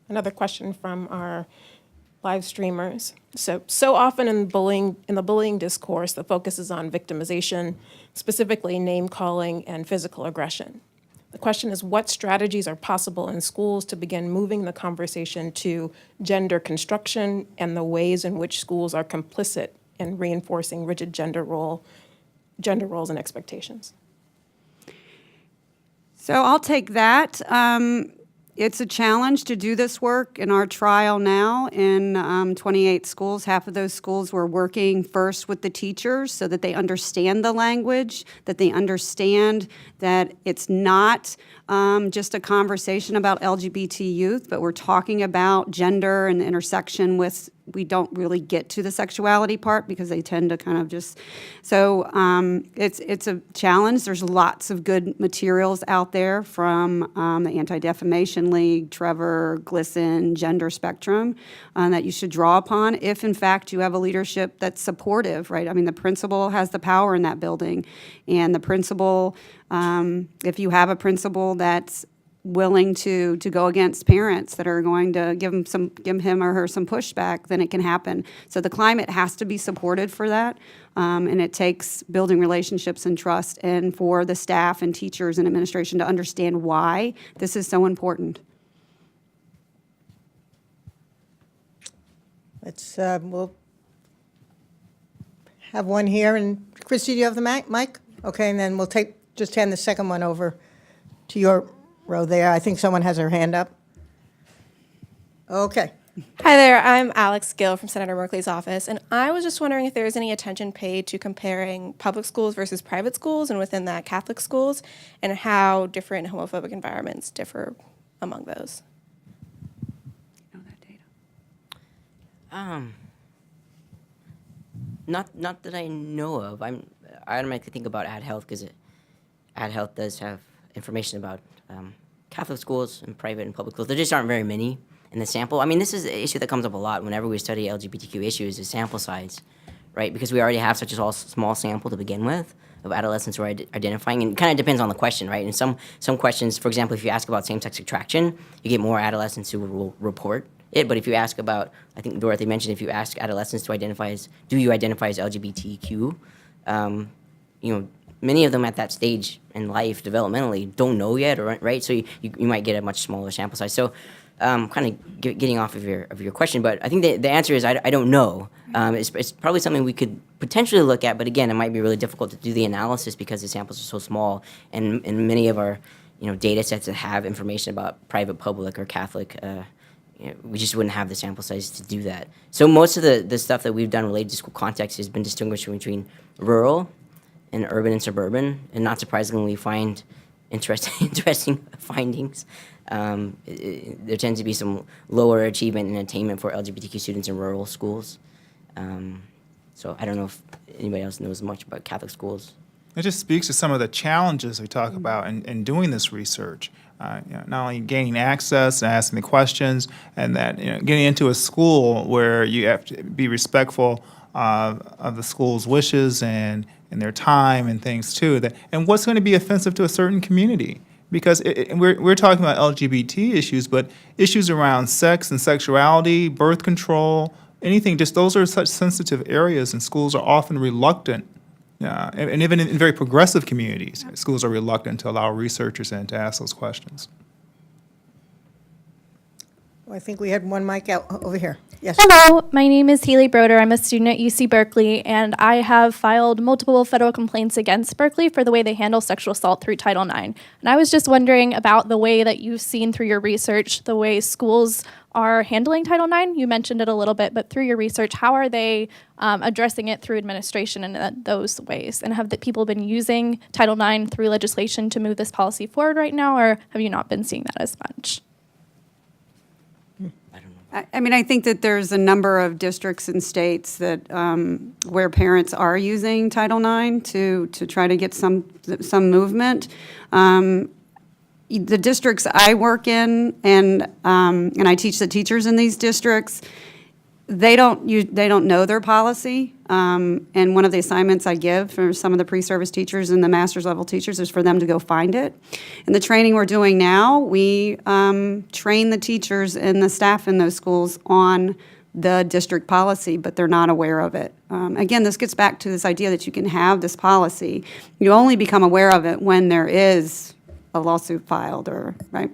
Another question from our live streamers. So often in the bullying discourse, the focus is on victimization, specifically name calling and physical aggression. The question is, what strategies are possible in schools to begin moving the conversation to gender construction and the ways in which schools are complicit in reinforcing rigid gender roles and expectations? So I'll take that. It's a challenge to do this work in our trial now in 28 schools. Half of those schools were working first with the teachers so that they understand the language, that they understand that it's not just a conversation about LGBT youth, but we're talking about gender and the intersection with, we don't really get to the sexuality part because they tend to kind of just, so it's a challenge. There's lots of good materials out there from the Anti-Defamation League, Trevor, GLSEN, Gender Spectrum that you should draw upon if, in fact, you have a leadership that's supportive, right? I mean, the principal has the power in that building, and the principal, if you have a principal that's willing to go against parents that are going to give him or her some pushback, then it can happen. So the climate has to be supported for that, and it takes building relationships and trust, and for the staff and teachers and administration to understand why this is so important. We'll have one here, and Christy, do you have the mic? Okay, and then we'll just hand the second one over to your row there. I think someone has their hand up. Okay. Hi there, I'm Alex Gill from Senator Merkley's office, and I was just wondering if there was any attention paid to comparing public schools versus private schools, and within that Catholic schools, and how different homophobic environments differ among those. You know that data? Not that I know of. I automatically think about Ad Health because Ad Health does have information about Catholic schools and private and public schools. There just aren't very many in the sample. I mean, this is an issue that comes up a lot whenever we study LGBTQ issues, is sample size, right? Because we already have such a small sample to begin with of adolescents who are identifying, and it kind of depends on the question, right? And some questions, for example, if you ask about same-sex attraction, you get more adolescents who will report it. But if you ask about, I think Dorothy mentioned, if you ask adolescents to identify as, do you identify as LGBTQ, many of them at that stage in life developmentally don't know yet, right? So you might get a much smaller sample size. So kind of getting off of your question, but I think the answer is I don't know. It's probably something we could potentially look at, but again, it might be really difficult to do the analysis because the samples are so small, and many of our data sets that have information about private, public, or Catholic, we just wouldn't have the sample size to do that. So most of the stuff that we've done related to school context has been distinguishing between rural and urban and suburban, and not surprisingly, we find interesting findings. There tends to be some lower achievement and attainment for LGBTQ students in rural schools. So I don't know if anybody else knows much about Catholic schools. It just speaks to some of the challenges we talk about in doing this research. Not only gaining access and asking the questions, and that getting into a school where you have to be respectful of the school's wishes and their time and things too. And what's going to be offensive to a certain community? Because we're talking about LGBT issues, but issues around sex and sexuality, birth control, anything, just those are such sensitive areas, and schools are often reluctant. And even in very progressive communities, schools are reluctant to allow researchers in to ask those questions. Well, I think we had one mic out over here. Yes. Hello, my name is Haley Broder. I'm a student at UC Berkeley, and I have filed multiple federal complaints against Berkeley for the way they handle sexual assault through Title IX. And I was just wondering about the way that you've seen through your research, the way schools are handling Title IX. You mentioned it a little bit, but through your research, how are they addressing it through administration in those ways? And have the people been using Title IX through legislation to move this policy forward right now, or have you not been seeing that as much? I mean, I think that there's a number of districts and states that where parents are using Title IX to try to get some movement. The districts I work in, and I teach the teachers in these districts, they don't know their policy. And one of the assignments I give for some of the pre-service teachers and the master's level teachers is for them to go find it. In the training we're doing now, we train the teachers and the staff in those schools on the district policy, but they're not aware of it. Again, this gets back to this idea that you can have this policy. You only become aware of it when there is a lawsuit filed, or right?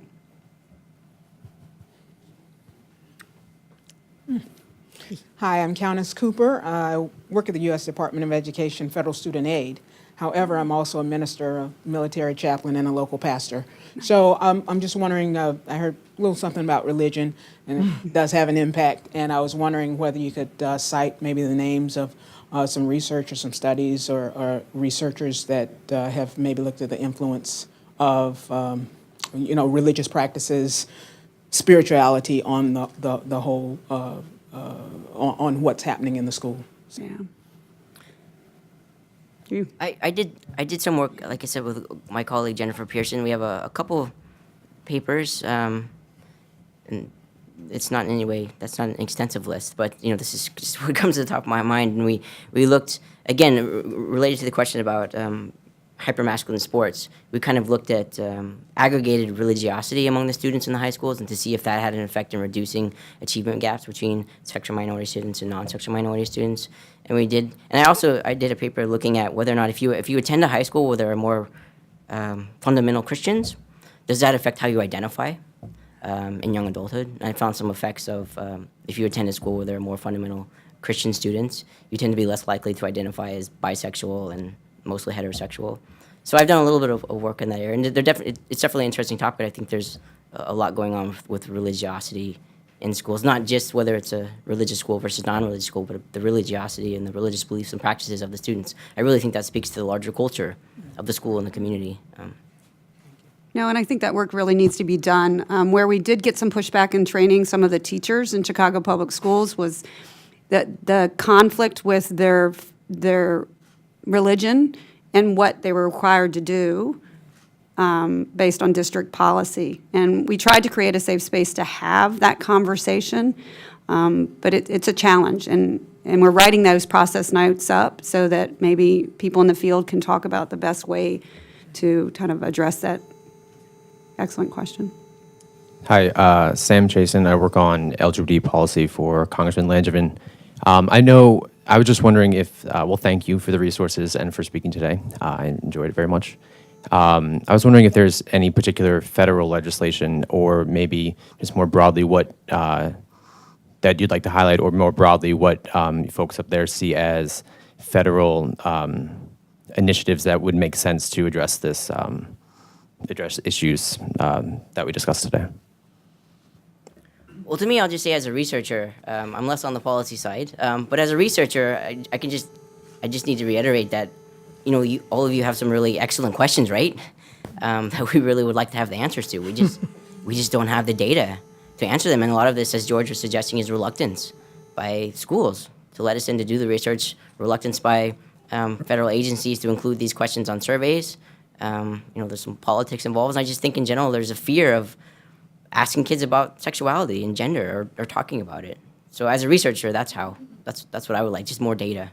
Hi, I'm Countess Cooper. I work at the U.S. Department of Education Federal Student Aid. However, I'm also a minister, a military chaplain, and a local pastor. So I'm just wondering, I heard a little something about religion, and it does have an impact, and I was wondering whether you could cite maybe the names of some research or some studies or researchers that have maybe looked at the influence of religious practices, spirituality on the whole, on what's happening in the school. So. Yeah. I did some work, like I said, with my colleague Jennifer Pearson. We have a couple papers, and it's not in any way, that's not an extensive list, but this is just what comes to the top of my mind. And we looked, again, related to the question about hypermasculine sports, we kind of looked at aggregated religiosity among the students in the high schools and to see if that had an effect in reducing achievement gaps between sexual minority students and non-sexual minority students. And we did, and I did a paper looking at whether or not if you attend a high school where there are more fundamental Christians, does that affect how you identify in young adulthood? And I found some effects of if you attend a school where there are more fundamental Christian students, you tend to be less likely to identify as bisexual and mostly heterosexual. So I've done a little bit of work in that area, and it's definitely an interesting topic. I think there's a lot going on with religiosity in schools, not just whether it's a religious school versus non-religious school, but the religiosity and the religious beliefs and practices of the students. I really think that speaks to the larger culture of the school and the community. No, and I think that work really needs to be done. Where we did get some pushback in training some of the teachers in Chicago Public Schools was that the conflict with their religion and what they were required to do based on district policy. And we tried to create a safe space to have that conversation, but it's a challenge. And we're writing those process notes up so that maybe people in the field can talk about the best way to kind of address that. Excellent question. Hi, Sam Chasen. I work on LGBT policy for Congressman Langevin. I was just wondering if, thank you for the resources and for speaking today. I enjoyed it very much. I was wondering if there's any particular federal legislation or maybe just more broadly what that you'd like to highlight, or more broadly what folks up there see as federal initiatives that would make sense to address this, address issues that we discussed today. Well, to me, I'll just say as a researcher, I'm less on the policy side, but as a researcher, I just need to reiterate that, all of you have some really excellent questions, right? That we really would like to have the answers to. We just don't have the data to answer them, and a lot of this, as George was suggesting, is reluctance by schools to let us in to do the research, reluctance by federal agencies to include these questions on surveys. There's some politics involved, and I just think in general there's a fear of asking kids about sexuality and gender or talking about it. So as a researcher, that's what I would like, just more data.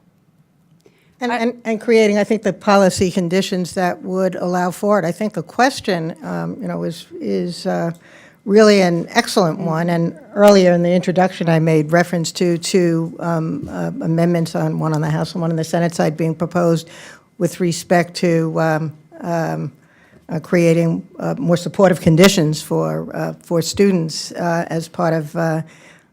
And creating, I think, the policy conditions that would allow for it. I think the question, is really an excellent one. And earlier in the introduction, I made reference to two amendments, one on the House and one on the Senate side, being proposed with respect to creating more supportive conditions for students as part of a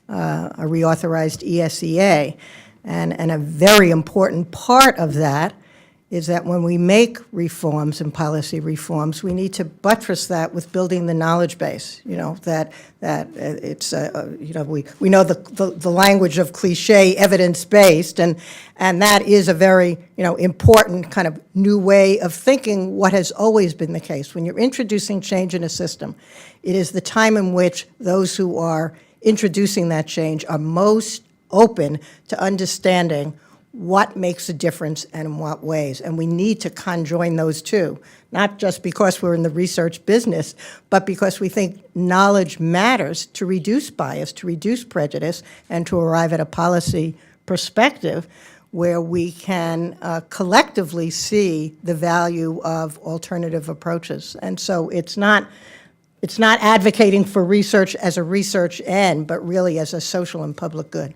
reauthorized ESEA. And a very important part of that is that when we make reforms and policy reforms, we need to buttress that with building the knowledge base. That it's we know the language of cliche, evidence-based, and that is a very important kind of new way of thinking what has always been the case. When you're introducing change in a system, it is the time in which those who are introducing that change are most open to understanding what makes a difference and in what ways. And we need to conjoin those two, not just because we're in the research business, but because we think knowledge matters to reduce bias, to reduce prejudice, and to arrive at a policy perspective where we can collectively see the value of alternative approaches. And so it's not advocating for research as a research end, but really as a social and public good.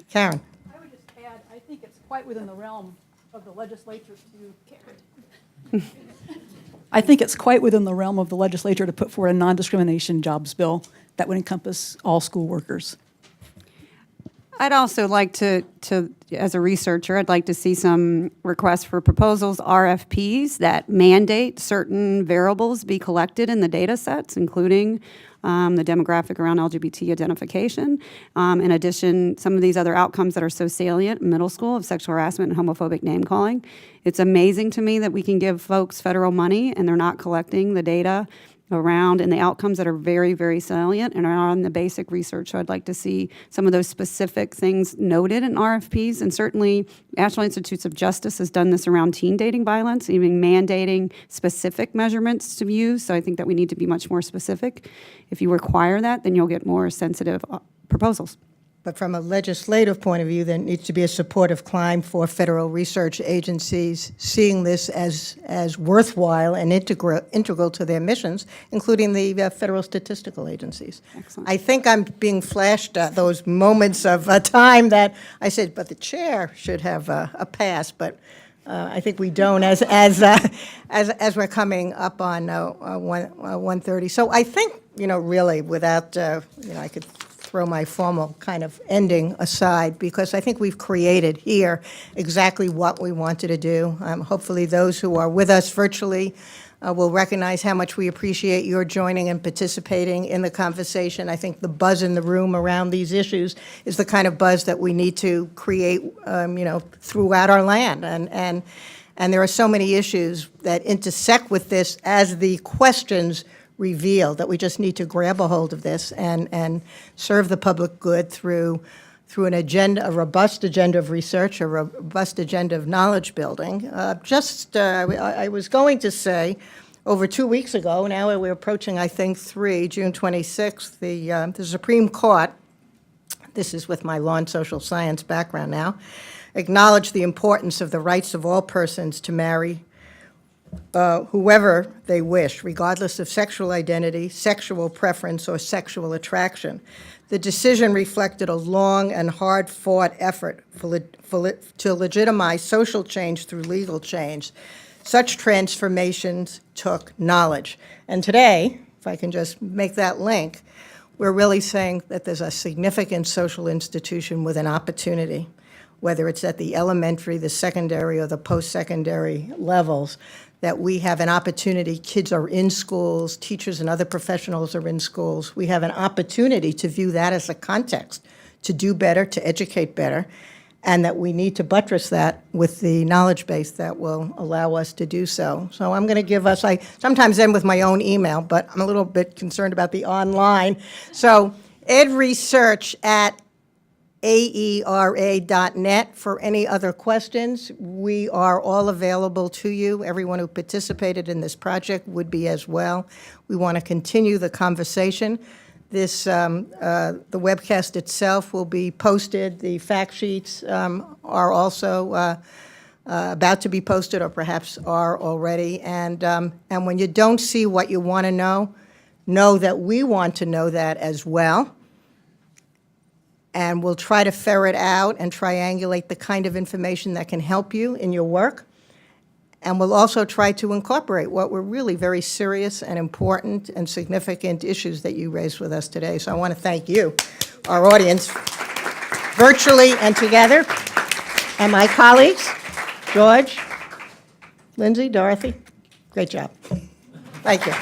Karen. I would just add, I think it's quite within the realm of the legislature to I think it's quite within the realm of the legislature to put forward a non-discrimination jobs bill that would encompass all school workers. I'd also like to, as a researcher, I'd like to see some requests for proposals, RFPs, that mandate certain variables be collected in the data sets, including the demographic around LGBT identification. In addition, some of these other outcomes that are so salient in middle school of sexual harassment and homophobic name-calling. It's amazing to me that we can give folks federal money and they're not collecting the data around and the outcomes that are very, very salient and are on the basic research. So I'd like to see some of those specific things noted in RFPs. And certainly, National Institutes of Justice has done this around teen dating violence, even mandating specific measurements to be used. So I think that we need to be much more specific. If you require that, then you'll get more sensitive proposals. But from a legislative point of view, there needs to be a supportive climb for federal research agencies seeing this as worthwhile and integral to their missions, including the federal statistical agencies. Excellent. I think I'm being flashed those moments of time that I said, but the chair should have a pass, but I think we don't as we're coming up on 1:30. So I think, really, without, I could throw my formal kind of ending aside, because I think we've created here exactly what we wanted to do. Hopefully those who are with us virtually will recognize how much we appreciate your joining and participating in the conversation. I think the buzz in the room around these issues is the kind of buzz that we need to create, throughout our land. And there are so many issues that intersect with this as the questions reveal, that we just need to grab a hold of this and serve the public good through an agenda, a robust agenda of research, a robust agenda of knowledge building. I was going to say, over 2 weeks ago, now we're approaching, I think, June 26th, the Supreme Court, this is with my law and social science background now, acknowledged the importance of the rights of all persons to marry whoever they wish, regardless of sexual identity, sexual preference, or sexual attraction. The decision reflected a long and hard-fought effort to legitimize social change through legal change. Such transformations took knowledge. And today, if I can just make that link, we're really saying that there's a significant social institution with an opportunity, whether it's at the elementary, the secondary, or the post-secondary levels, that we have an opportunity. Kids are in schools, teachers and other professionals are in schools. We have an opportunity to view that as a context, to do better, to educate better, and that we need to buttress that with the knowledge base that will allow us to do so. So I'm going to give us, I sometimes end with my own email, but I'm a little bit concerned about the online. So edresearch at AERA.net for any other questions. We are all available to you. Everyone who participated in this project would be as well. We want to continue the conversation. The webcast itself will be posted. The fact sheets are also about to be posted, or perhaps are already. And when you don't see what you want to know that we want to know that as well. And we'll try to ferret out and triangulate the kind of information that can help you in your work. And we'll also try to incorporate what were really very serious and important and significant issues that you raised with us today. So I want to thank you, our audience, virtually and together, and my colleagues, George, Lindsey, Dorothy. Great job. Thank you.